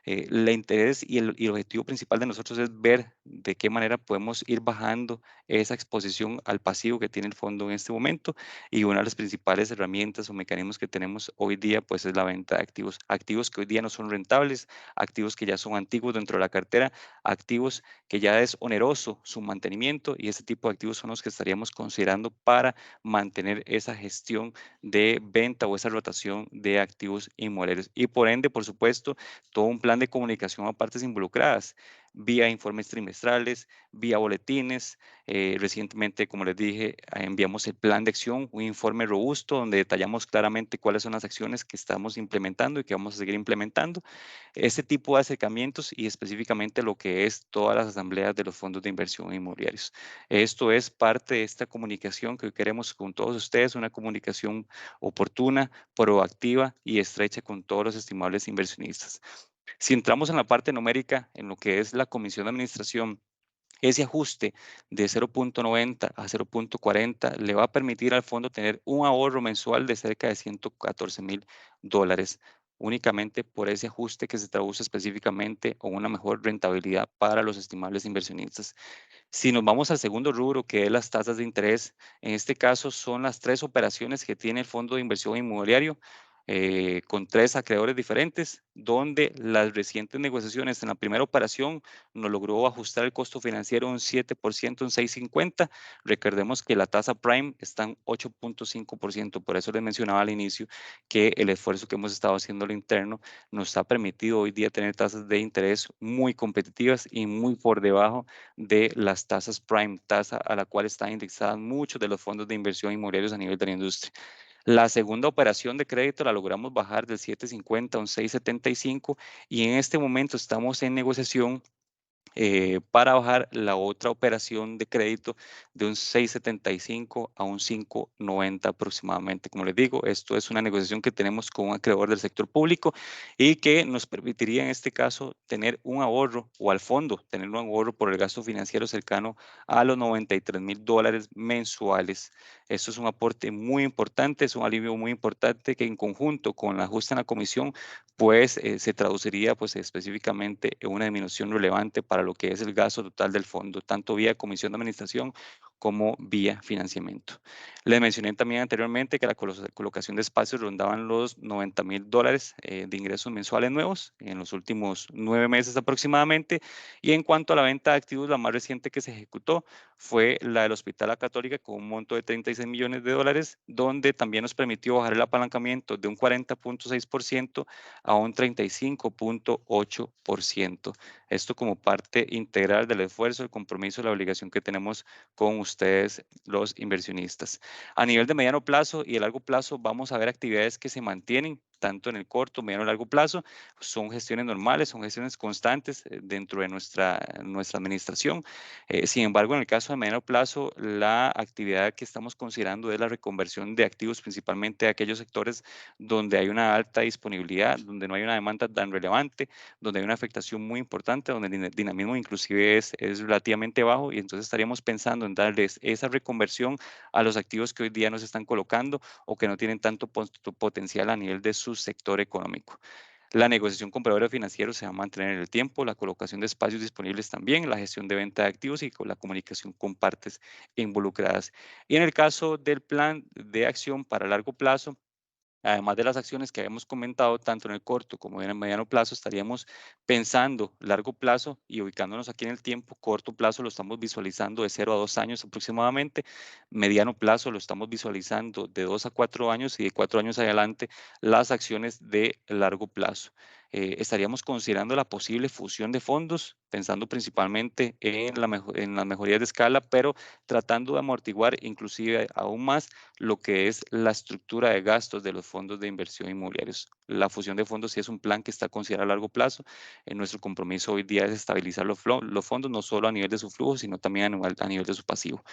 El interés y el objetivo principal de nosotros es ver de qué manera podemos ir bajando esa exposición al pasivo que tiene el fondo en este momento. Y una de las principales herramientas o mecanismos que tenemos hoy día, pues es la venta de activos. Activos que hoy día no son rentables, activos que ya son antiguos dentro de la cartera, activos que ya es oneroso su mantenimiento y ese tipo de activos son los que estaríamos considerando para mantener esa gestión de venta o esa rotación de activos inmobiliarios. Y por ende, por supuesto, todo un plan de comunicación a partes involucradas, vía informes trimestrales, vía boletines. Recientemente, como les dije, enviamos el plan de acción, un informe robusto donde detallamos claramente cuáles son las acciones que estamos implementando y que vamos a seguir implementando. Este tipo de acercamientos y específicamente lo que es todas las asambleas de los fondos de inversión inmobiliarios. Esto es parte de esta comunicación que hoy queremos con todos ustedes, una comunicación oportuna, proactiva y estrecha con todos los estimables inversionistas. Si entramos en la parte numérica, en lo que es la comisión de administración, ese ajuste de 0.90 a 0.40 le va a permitir al fondo tener un ahorro mensual de cerca de $114,000, únicamente por ese ajuste que se traduce específicamente en una mejor rentabilidad para los estimables inversionistas. Si nos vamos al segundo rubro, que es las tasas de interés, en este caso son las tres operaciones que tiene el fondo de inversión inmobiliario. con 3 acreedores diferentes, donde las recientes negociaciones en la primera operación nos logró ajustar el costo financiero un 7%, un 6.50. Recordemos que la tasa prime está en 8.5%, por eso les mencionaba al inicio que el esfuerzo que hemos estado haciendo a lo interno nos ha permitido hoy día tener tasas de interés muy competitivas y muy por debajo de las tasas prime, tasa a la cual están indexadas muchos de los fondos de inversión inmobiliarios a nivel de la industria. La segunda operación de crédito la logramos bajar del 7.50 a un 6.75 y en este momento estamos en negociación para bajar la otra operación de crédito de un 6.75 a un 5.90 aproximadamente. Como les digo, esto es una negociación que tenemos con un acreedor del sector público y que nos permitiría en este caso tener un ahorro o al fondo, tener un ahorro por el gasto financiero cercano a los $93,000 mensuales. Esto es un aporte muy importante, es un alivio muy importante que en conjunto con el ajuste en la comisión pues se traduciría pues específicamente en una disminución relevante para lo que es el gasto total del fondo, tanto vía comisión de administración como vía financiamiento. Les mencioné también anteriormente que la colocación de espacios rondaban los $90,000 de ingresos mensuales nuevos en los últimos 9 meses aproximadamente. Y en cuanto a la venta de activos, la más reciente que se ejecutó fue la del Hospital La Católica con un monto de $36 millones, donde también nos permitió bajar el apalancamiento de un 40.6% a un 35.8%. Esto como parte integral del esfuerzo, el compromiso, la obligación que tenemos con ustedes, los inversionistas. A nivel de mediano plazo y de largo plazo, vamos a ver actividades que se mantienen tanto en el corto, mediano y largo plazo. Son gestiones normales, son gestiones constantes dentro de nuestra administración. Sin embargo, en el caso de mediano plazo, la actividad que estamos considerando es la reconversión de activos, principalmente de aquellos sectores donde hay una alta disponibilidad, donde no hay una demanda tan relevante, donde hay una afectación muy importante, donde el dinamismo inclusive es relativamente bajo y entonces estaríamos pensando en darles esa reconversión a los activos que hoy día nos están colocando o que no tienen tanto potencial a nivel de su sector económico. La negociación con proveedores financieros se va a mantener en el tiempo, la colocación de espacios disponibles también, la gestión de venta de activos y con la comunicación con partes involucradas. Y en el caso del plan de acción para largo plazo, además de las acciones que habíamos comentado, tanto en el corto como en el mediano plazo, estaríamos pensando largo plazo y ubicándonos aquí en el tiempo. Corto plazo lo estamos visualizando de 0 a 2 años aproximadamente. Mediano plazo lo estamos visualizando de 2 a 4 años y de 4 años adelante las acciones de largo plazo. Estaríamos considerando la posible fusión de fondos, pensando principalmente en las mejorías de escala, pero tratando de amortiguar inclusive aún más lo que es la estructura de gastos de los fondos de inversión inmobiliarios. La fusión de fondos sí es un plan que está considerado a largo plazo. Nuestro compromiso hoy día es estabilizar los fondos, no solo a nivel de su flujo, sino también a nivel de su pasivo.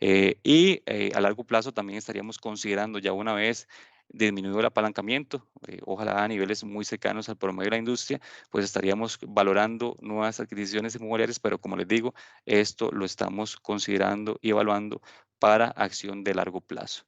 A largo plazo también estaríamos considerando ya una vez disminuido el apalancamiento, ojalá a niveles muy cercanos al promedio de la industria, pues estaríamos valorando nuevas adquisiciones inmobiliarias, pero como les digo, esto lo estamos considerando y evaluando para acción de largo plazo.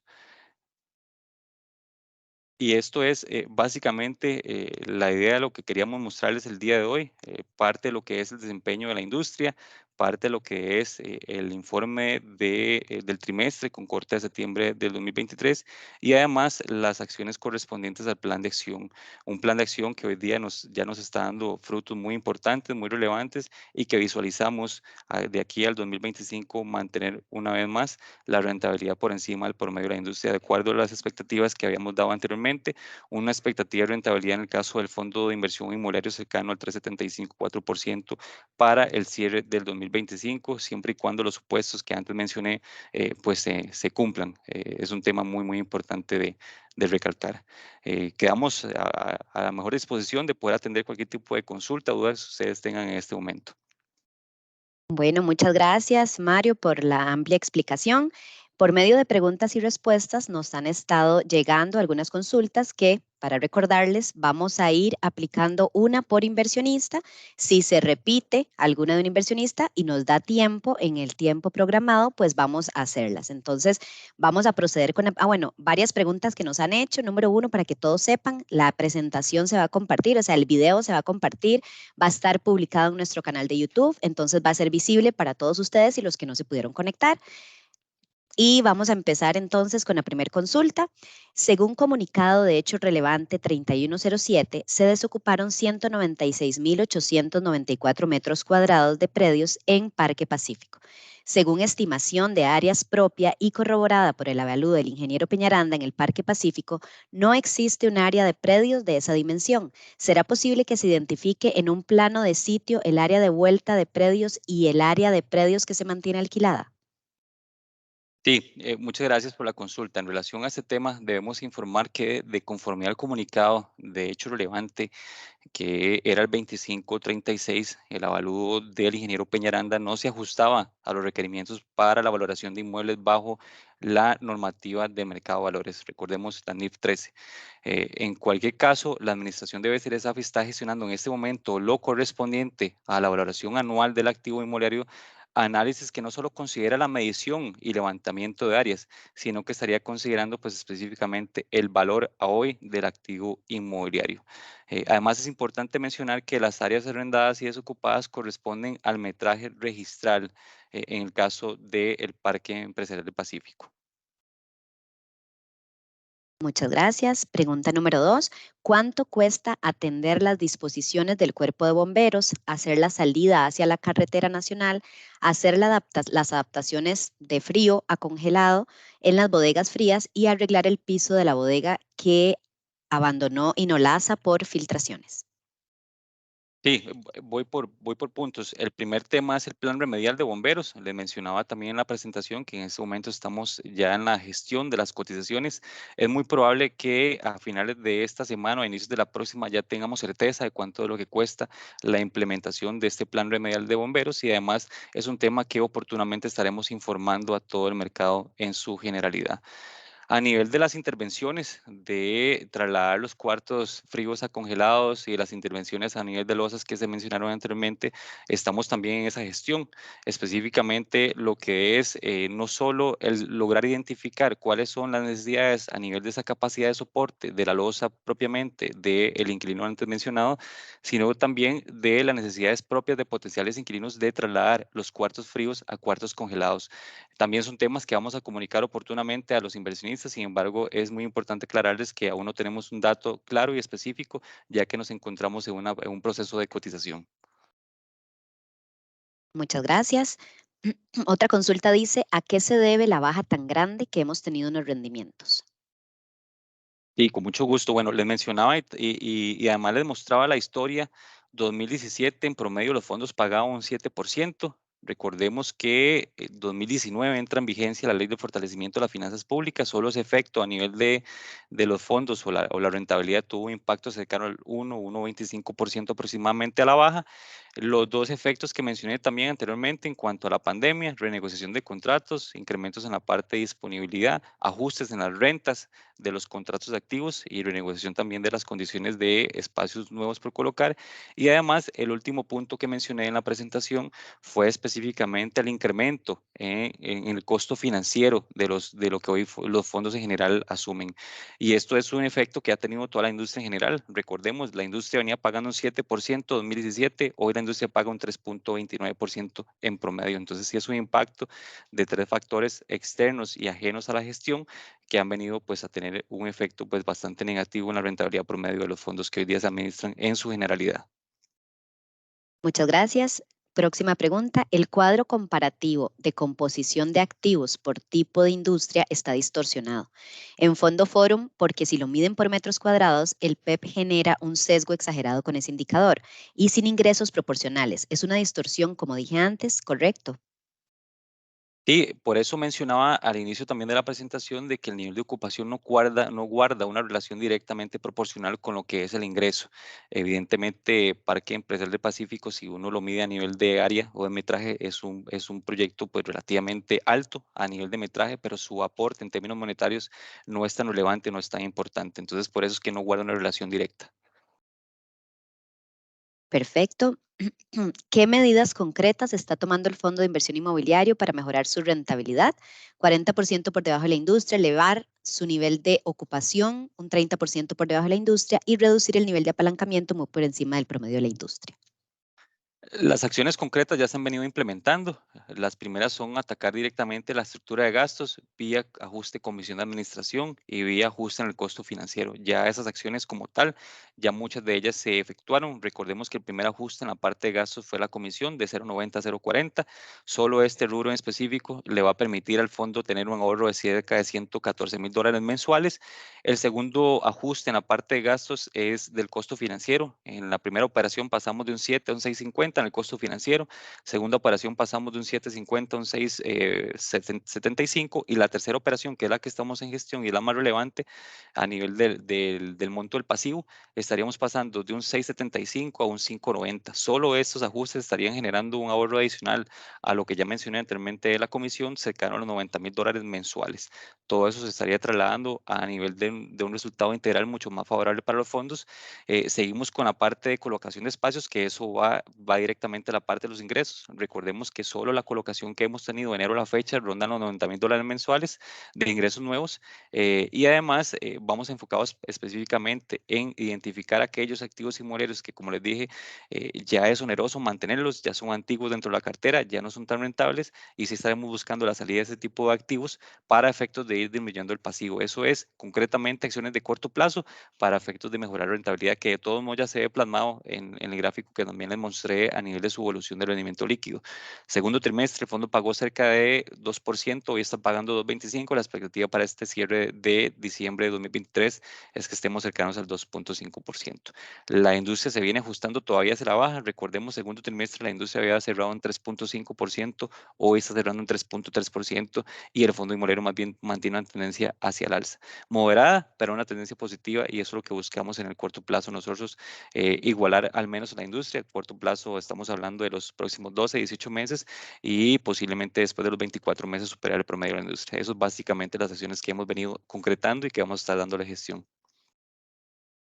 Y esto es básicamente la idea de lo que queríamos mostrarles el día de hoy, parte de lo que es el desempeño de la industria, parte de lo que es el informe del trimestre con corte de septiembre del 2023 y además las acciones correspondientes al plan de acción. Un plan de acción que hoy día ya nos está dando frutos muy importantes, muy relevantes y que visualizamos de aquí al 2025 mantener una vez más la rentabilidad por encima del promedio de la industria de acuerdo a las expectativas que habíamos dado anteriormente, una expectativa de rentabilidad en el caso del fondo de inversión inmobiliario cercano al 3.75-4% para el cierre del 2025, siempre y cuando los supuestos que antes mencioné pues se cumplan. Es un tema muy, muy importante de recalcar. Quedamos a la mejor disposición de poder atender cualquier tipo de consulta o dudas que ustedes tengan en este momento. Bueno, muchas gracias, Mario, por la amplia explicación. Por medio de preguntas y respuestas nos han estado llegando algunas consultas que, para recordarles, vamos a ir aplicando una por inversionista. Si se repite alguna de un inversionista y nos da tiempo en el tiempo programado, pues vamos a hacerlas. Entonces, vamos a proceder con, varias preguntas que nos han hecho. Número 1, para que todos sepan, la presentación se va a compartir, o sea, el video se va a compartir, va a estar publicado en nuestro canal de YouTube, entonces va a ser visible para todos ustedes y los que no se pudieron conectar. Y vamos a empezar entonces con la primera consulta. Según comunicado de hecho relevante 3107, se desocuparon 196.894 metros cuadrados de predios en Parque Pacífico. Según estimación de áreas propia y corroborada por el avalúo del ingeniero Peñaranda en el Parque Pacífico, no existe un área de predios de esa dimensión. ¿Será posible que se identifique en un plano de sitio el área de vuelta de predios y el área de predios que se mantiene alquilada? Sí, muchas gracias por la consulta. En relación a este tema, debemos informar que de conformidad al comunicado de hecho relevante, que era el 2536, el avalúo del ingeniero Peñaranda no se ajustaba a los requerimientos para la valoración de inmuebles bajo la normativa de mercado de valores. Recordemos la NIF 13. En cualquier caso, la administración de BCR está gestionando en este momento lo correspondiente a la valoración anual del activo inmobiliario, análisis que no solo considera la medición y levantamiento de áreas, sino que estaría considerando pues específicamente el valor a hoy del activo inmobiliario. Además, es importante mencionar que las áreas arrendadas y desocupadas corresponden al metraje registral en el caso del Parque Empresarial del Pacífico. Muchas gracias. Pregunta número 2. ¿Cuánto cuesta atender las disposiciones del Cuerpo de Bomberos, hacer la salida hacia la carretera nacional, hacer las adaptaciones de frío a congelado en las bodegas frías y arreglar el piso de la bodega que abandonó Inolasa por filtraciones? Sí, voy por puntos. El primer tema es el plan remedial de bomberos. Le mencionaba también en la presentación que en este momento estamos ya en la gestión de las cotizaciones. Es muy probable que a finales de esta semana o a inicios de la próxima ya tengamos certeza de cuánto de lo que cuesta la implementación de este plan remedial de bomberos, y además es un tema que oportunamente estaremos informando a todo el mercado en su generalidad. A nivel de las intervenciones de trasladar los cuartos fríos a congelados y las intervenciones a nivel de losas que se mencionaron anteriormente, estamos también en esa gestión. Específicamente lo que es no solo el lograr identificar cuáles son las necesidades a nivel de esa capacidad de soporte de la losa propiamente del inquilino antes mencionado, sino también de las necesidades propias de potenciales inquilinos de trasladar los cuartos fríos a cuartos congelados. También son temas que vamos a comunicar oportunamente a los inversionistas. Sin embargo, es muy importante aclararles que aún no tenemos un dato claro y específico, ya que nos encontramos en un proceso de cotización. Muchas gracias. Otra consulta dice, ¿a qué se debe la baja tan grande que hemos tenido en los rendimientos? Y con mucho gusto. Bueno, les mencionaba y además les mostraba la historia. 2017, en promedio, los fondos pagaban un 7%. Recordemos que en 2019 entra en vigencia la Ley de Fortalecimiento de las Finanzas Públicas. Solo ese efecto a nivel de los fondos o la rentabilidad tuvo un impacto cercano al 1,25% aproximadamente a la baja. Los dos efectos que mencioné también anteriormente en cuanto a la pandemia: renegociación de contratos, incrementos en la parte de disponibilidad, ajustes en las rentas de los contratos activos y renegociación también de las condiciones de espacios nuevos por colocar. Y además, el último punto que mencioné en la presentación fue específicamente el incremento en el costo financiero de lo que hoy los fondos en general asumen. Y esto es un efecto que ha tenido toda la industria en general. Recordemos, la industria venía pagando un 7% en 2017, hoy la industria paga un 3,29% en promedio. Entonces, sí es un impacto de tres factores externos y ajenos a la gestión que han venido pues a tener un efecto pues bastante negativo en la rentabilidad promedio de los fondos que hoy día se administran en su generalidad. Muchas gracias. Próxima pregunta. El cuadro comparativo de composición de activos por tipo de industria está distorsionado. En Fondo Forum, porque si lo miden por metros cuadrados, el PEP genera un sesgo exagerado con ese indicador y sin ingresos proporcionales. Es una distorsión, como dije antes, ¿correcto? Sí, por eso mencionaba al inicio también de la presentación de que el nivel de ocupación no guarda una relación directamente proporcional con lo que es el ingreso. Evidentemente, Parque Empresarial del Pacífico, si uno lo mide a nivel de área o de metraje, es un proyecto pues relativamente alto a nivel de metraje, pero su aporte en términos monetarios no es tan relevante, no es tan importante. Entonces, por eso es que no guarda una relación directa. Perfecto. ¿Qué medidas concretas está tomando el Fondo de Inversión Inmobiliario para mejorar su rentabilidad? 40% por debajo de la industria, elevar su nivel de ocupación, un 30% por debajo de la industria y reducir el nivel de apalancamiento muy por encima del promedio de la industria. Las acciones concretas ya se han venido implementando. Las primeras son atacar directamente la estructura de gastos vía ajuste de comisión de administración y vía ajuste en el costo financiero. Ya esas acciones como tal, ya muchas de ellas se efectuaron. Recordemos que el primer ajuste en la parte de gastos fue la comisión de 0.90 a 0.40. Solo este rubro en específico le va a permitir al fondo tener un ahorro de cerca de $114,000 mensuales. El segundo ajuste en la parte de gastos es del costo financiero. En la primera operación pasamos de un 7 a un 6.50 en el costo financiero. Segunda operación pasamos de un 7.50 a un 6.75. Y la tercera operación, que es la que estamos en gestión y es la más relevante a nivel del monto del pasivo, estaríamos pasando de un 6.75 a un 5.90. Solo estos ajustes estarían generando un ahorro adicional a lo que ya mencioné anteriormente de la comisión, cercano a los $90,000 mensuales. Todo eso se estaría trasladando a nivel de un resultado integral mucho más favorable para los fondos. Seguimos con la parte de colocación de espacios, que eso va directamente a la parte de los ingresos. Recordemos que solo la colocación que hemos tenido de enero a la fecha rondan los $90,000 mensuales de ingresos nuevos, y además vamos enfocados específicamente en identificar aquellos activos inmobiliarios que, como les dije, ya es oneroso mantenerlos, ya son antiguos dentro de la cartera, ya no son tan rentables, y sí estaremos buscando la salida de ese tipo de activos para efectos de ir disminuyendo el pasivo. Eso es concretamente acciones de corto plazo para efectos de mejorar la rentabilidad, que de todos modos ya se ve plasmado en el gráfico que también les mostré a nivel de su evolución de rendimiento líquido. Segundo trimestre, el fondo pagó cerca de 2%, hoy está pagando 2.25%. La expectativa para este cierre de diciembre de 2023 es que estemos cercanos al 2.5%. La industria se viene ajustando todavía hacia la baja. Recordemos, segundo trimestre la industria había cerrado en 3.5%, hoy está cerrando en 3.3%, y el fondo inmobiliario más bien mantiene una tendencia hacia el alza. Moderada, pero una tendencia positiva, y eso es lo que buscamos en el corto plazo nosotros, igualar al menos a la industria. A corto plazo estamos hablando de los próximos 12, 18 meses, y posiblemente después de los 24 meses superar el promedio de la industria. Eso es básicamente las acciones que hemos venido concretando y que vamos a estar dando la gestión.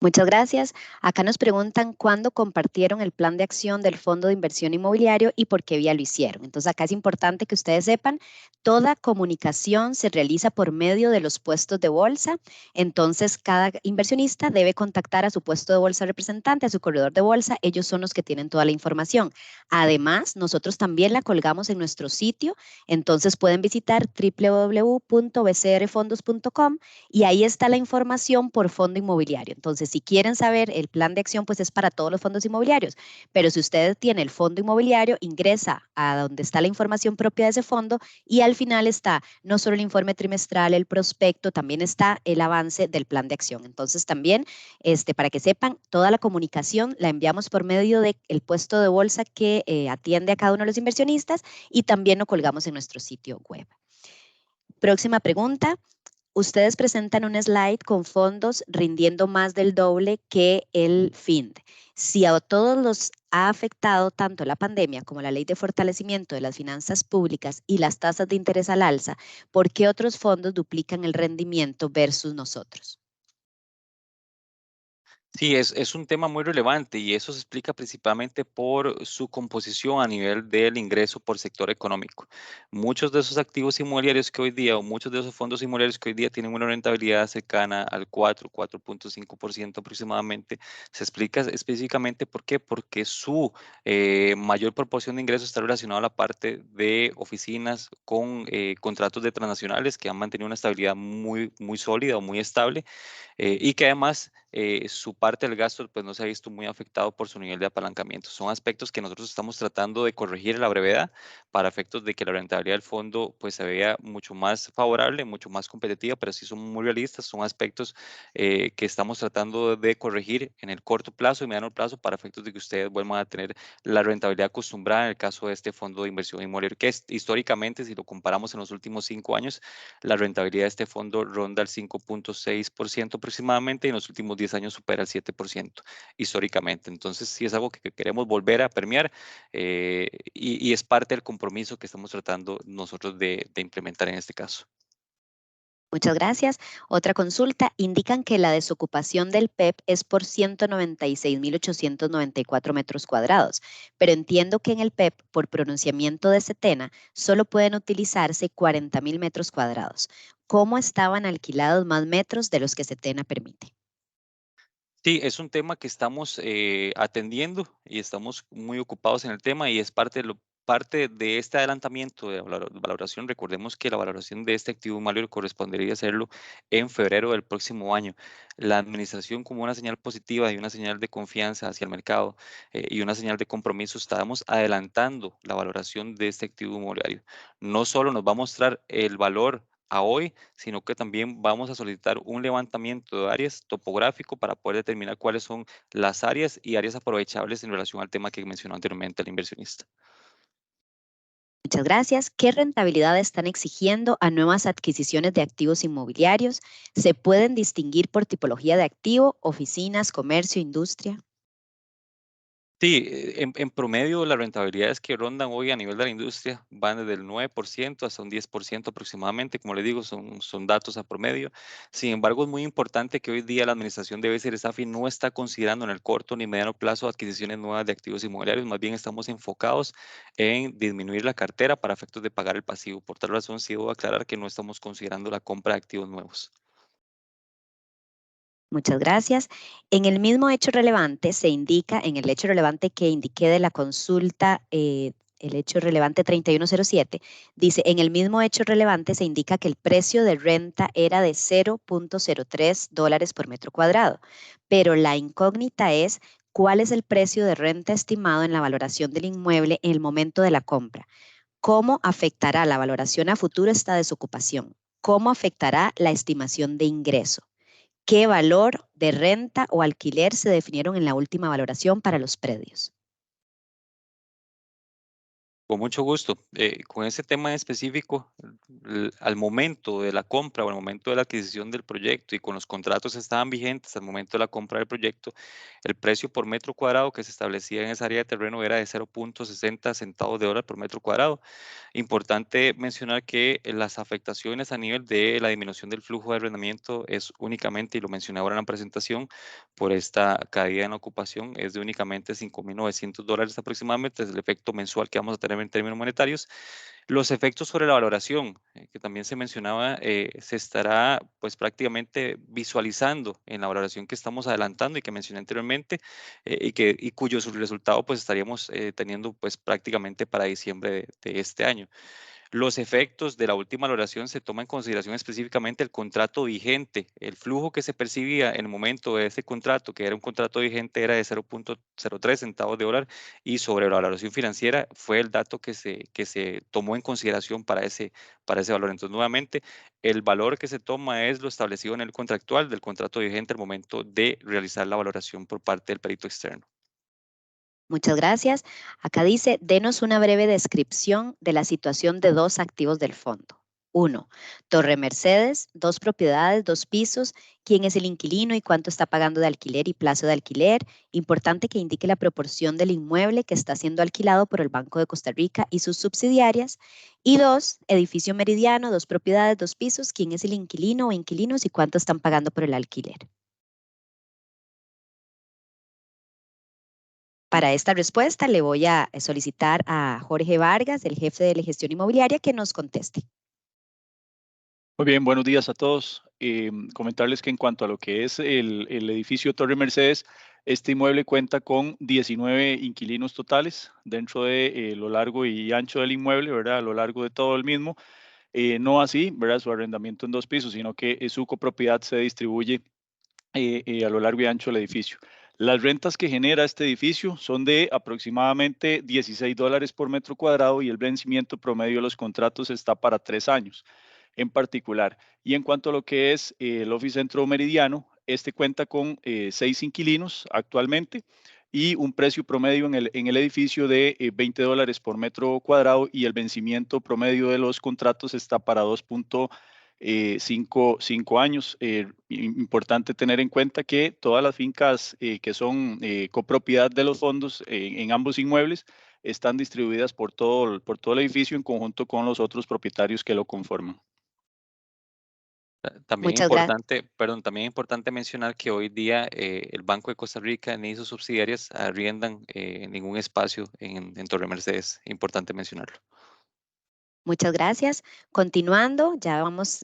Muchas gracias. Acá nos preguntan cuándo compartieron el plan de acción del Fondo de Inversión Inmobiliario y por qué vía lo hicieron. Entonces, acá es importante que ustedes sepan, toda comunicación se realiza por medio de los puestos de bolsa. Entonces, cada inversionista debe contactar a su puesto de bolsa representante, a su corredor de bolsa. Ellos son los que tienen toda la información. Además, nosotros también la colgamos en nuestro sitio. Entonces, pueden visitar www.bcrfondos.com y ahí está la información por fondo inmobiliario. Entonces, si quieren saber el plan de acción, pues es para todos los fondos inmobiliarios, pero si usted tiene el fondo inmobiliario, ingresa a donde está la información propia de ese fondo y al final está no solo el informe trimestral, el prospecto, también está el avance del plan de acción. Entonces, también, para que sepan, toda la comunicación la enviamos por medio del puesto de bolsa que atiende a cada uno de los inversionistas y también lo colgamos en nuestro sitio web. Próxima pregunta. Ustedes presentan un slide con fondos rindiendo más del doble que el FIND. Si a todos los ha afectado tanto la pandemia como la ley de fortalecimiento de las finanzas públicas y las tasas de interés al alza, ¿por qué otros fondos duplican el rendimiento versus nosotros? Sí, es un tema muy relevante, y eso se explica principalmente por su composición a nivel del ingreso por sector económico. Muchos de esos activos inmobiliarios que hoy día, o muchos de esos fondos inmobiliarios que hoy día tienen una rentabilidad cercana al 4.5% aproximadamente, se explica específicamente por qué, porque su mayor proporción de ingresos está relacionada a la parte de oficinas con contratos de transnacionales que han mantenido una estabilidad muy, muy sólida o muy estable, y que además su parte del gasto pues no se ha visto muy afectado por su nivel de apalancamiento. Son aspectos que nosotros estamos tratando de corregir a la brevedad para efectos de que la rentabilidad del fondo pues se vea mucho más favorable, mucho más competitiva, pero sí son muy realistas, son aspectos que estamos tratando de corregir en el corto plazo y mediano plazo para efectos de que ustedes vuelvan a tener la rentabilidad acostumbrada en el caso de este fondo de inversión inmobiliaria, que es, históricamente, si lo comparamos en los últimos 5 años, la rentabilidad de este fondo ronda el 5.6% aproximadamente, y en los últimos 10 años supera el 7% históricamente. Entonces, sí es algo que queremos volver a premiar, y es parte del compromiso que estamos tratando nosotros de implementar en este caso. Muchas gracias. Otra consulta. Indican que la desocupación del PEP es por 196.894 metros cuadrados, pero entiendo que en el PEP, por pronunciamiento de Setena, solo pueden utilizarse 40.000 metros cuadrados. ¿Cómo estaban alquilados más metros de los que Setena permite? Sí, es un tema que estamos atendiendo y estamos muy ocupados en el tema y es parte de este adelantamiento de valoración. Recordemos que la valoración de este activo inmobiliario correspondería hacerlo en febrero del próximo año. La administración, como una señal positiva y una señal de confianza hacia el mercado y una señal de compromiso, estamos adelantando la valoración de este activo inmobiliario. No solo nos va a mostrar el valor a hoy, sino que también vamos a solicitar un levantamiento de áreas topográfico para poder determinar cuáles son las áreas y áreas aprovechables en relación al tema que mencionó anteriormente el inversionista. Muchas gracias. ¿Qué rentabilidad están exigiendo a nuevas adquisiciones de activos inmobiliarios? ¿Se pueden distinguir por tipología de activo, oficinas, comercio, industria? Sí, en promedio las rentabilidades que rondan hoy a nivel de la industria van desde el 9% hasta un 10% aproximadamente. Como le digo, son datos a promedio. Sin embargo, es muy importante que hoy día la administración de BCR Safi no está considerando en el corto ni mediano plazo adquisiciones nuevas de activos inmobiliarios. Más bien estamos enfocados en disminuir la cartera para efectos de pagar el pasivo. Por tal razón, sí debo aclarar que no estamos considerando la compra de activos nuevos. Muchas gracias. En el mismo hecho relevante se indica, en el hecho relevante que indiqué de la consulta, el hecho relevante 3107, dice, en el mismo hecho relevante se indica que el precio de renta era de $0.03 por metro cuadrado, pero la incógnita es cuál es el precio de renta estimado en la valoración del inmueble en el momento de la compra. ¿Cómo afectará la valoración a futuro esta desocupación? ¿Cómo afectará la estimación de ingreso? ¿Qué valor de renta o alquiler se definieron en la última valoración para los predios? Con mucho gusto. Con ese tema en específico, al momento de la compra o al momento de la adquisición del proyecto y con los contratos que estaban vigentes al momento de la compra del proyecto, el precio por metro cuadrado que se establecía en esa área de terreno era de 0.60 centavos de dólar por metro cuadrado. Importante mencionar que las afectaciones a nivel de la disminución del flujo de arrendamiento es únicamente, y lo mencioné ahora en la presentación, por esta caída en la ocupación, es de únicamente $5.900 aproximadamente, es el efecto mensual que vamos a tener en términos monetarios. Los efectos sobre la valoración, que también se mencionaba, se estará pues prácticamente visualizando en la valoración que estamos adelantando y que mencioné anteriormente, y cuyo resultado pues estaríamos teniendo pues prácticamente para diciembre de este año. Los efectos de la última valoración se toma en consideración específicamente el contrato vigente. El flujo que se percibía en el momento de ese contrato, que era un contrato vigente, era de 0.03 centavos de dólar y sobre la valoración financiera fue el dato que se tomó en consideración para ese valor. Entonces, nuevamente, el valor que se toma es lo establecido en el contractual del contrato vigente al momento de realizar la valoración por parte del perito externo. Muchas gracias. Acá dice, denos una breve descripción de la situación de dos activos del fondo. 1. Torre Mercedes, 2 propiedades, 2 pisos. ¿Quién es el inquilino y cuánto está pagando de alquiler y plazo de alquiler? Importante que indique la proporción del inmueble que está siendo alquilado por el Banco de Costa Rica y sus subsidiarias. Y 2. Edificio Meridiano, 2 propiedades, 2 pisos. ¿Quién es el inquilino o inquilinos y cuánto están pagando por el alquiler? Para esta respuesta le voy a solicitar a Jorge Vargas, el jefe de la gestión inmobiliaria, que nos conteste. Muy bien, buenos días a todos. Comentarles que en cuanto a lo que es el edificio Torre Mercedes, este inmueble cuenta con 19 inquilinos totales dentro de lo largo y ancho del inmueble, ¿verdad? A lo largo de todo el mismo. No así, ¿verdad? Su arrendamiento en 2 pisos, sino que su copropiedad se distribuye a lo largo y ancho del edificio. Las rentas que genera este edificio son de aproximadamente $16 por metro cuadrado y el vencimiento promedio de los contratos está para 3 años en particular. Y en cuanto a lo que es el Office Centro Meridiano, este cuenta con 6 inquilinos actualmente y un precio promedio en el edificio de $20 por metro cuadrado y el vencimiento promedio de los contratos está para 2.5 años. Importante tener en cuenta que todas las fincas que son copropiedad de los fondos en ambos inmuebles están distribuidas por todo el edificio en conjunto con los otros propietarios que lo conforman. También Muchas gracias. importante, perdón, también importante mencionar que hoy día el Banco de Costa Rica ni sus subsidiarias arriendan ningún espacio en Torre Mercedes. Importante mencionarlo. Muchas gracias. Continuando, ya vamos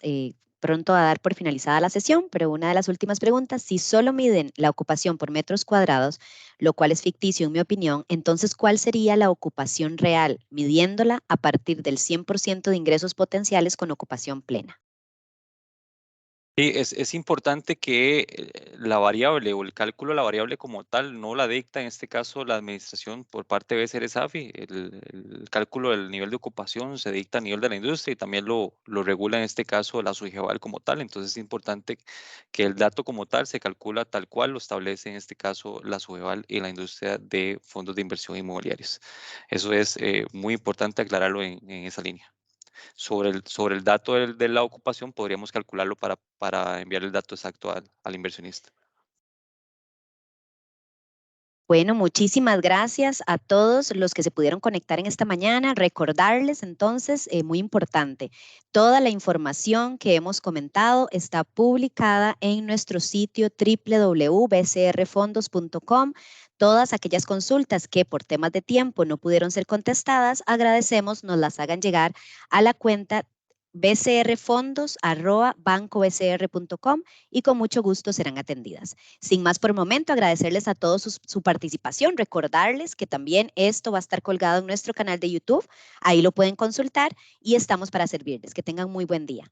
pronto a dar por finalizada la sesión, pero una de las últimas preguntas, si solo miden la ocupación por metros cuadrados, lo cual es ficticio en mi opinión, entonces, ¿cuál sería la ocupación real, midiéndola a partir del 100% de ingresos potenciales con ocupación plena? Sí, es importante que la variable o el cálculo de la variable como tal no la dicta en este caso la administración por parte de BCR SAFI. El cálculo del nivel de ocupación se dicta a nivel de la industria y también lo regula en este caso la SUIGEVAL como tal. Entonces es importante que el dato como tal se calcula tal cual lo establece en este caso la SUIGEVAL y la industria de fondos de inversión inmobiliarios. Eso es muy importante aclararlo en esa línea. Sobre el dato de la ocupación, podríamos calcularlo para enviar el dato exacto al inversionista. Bueno, muchísimas gracias a todos los que se pudieron conectar en esta mañana. Recordarles entonces, muy importante, toda la información que hemos comentado está publicada en nuestro sitio www.bcrfondos.com. Todas aquellas consultas que por temas de tiempo no pudieron ser contestadas, agradecemos nos las hagan llegar a la cuenta bcrfondos@bancobcr.com y con mucho gusto serán atendidas. Sin más por el momento, agradecerles a todos su participación, recordarles que también esto va a estar colgado en nuestro canal de YouTube, ahí lo pueden consultar y estamos para servirles. Que tengan muy buen día.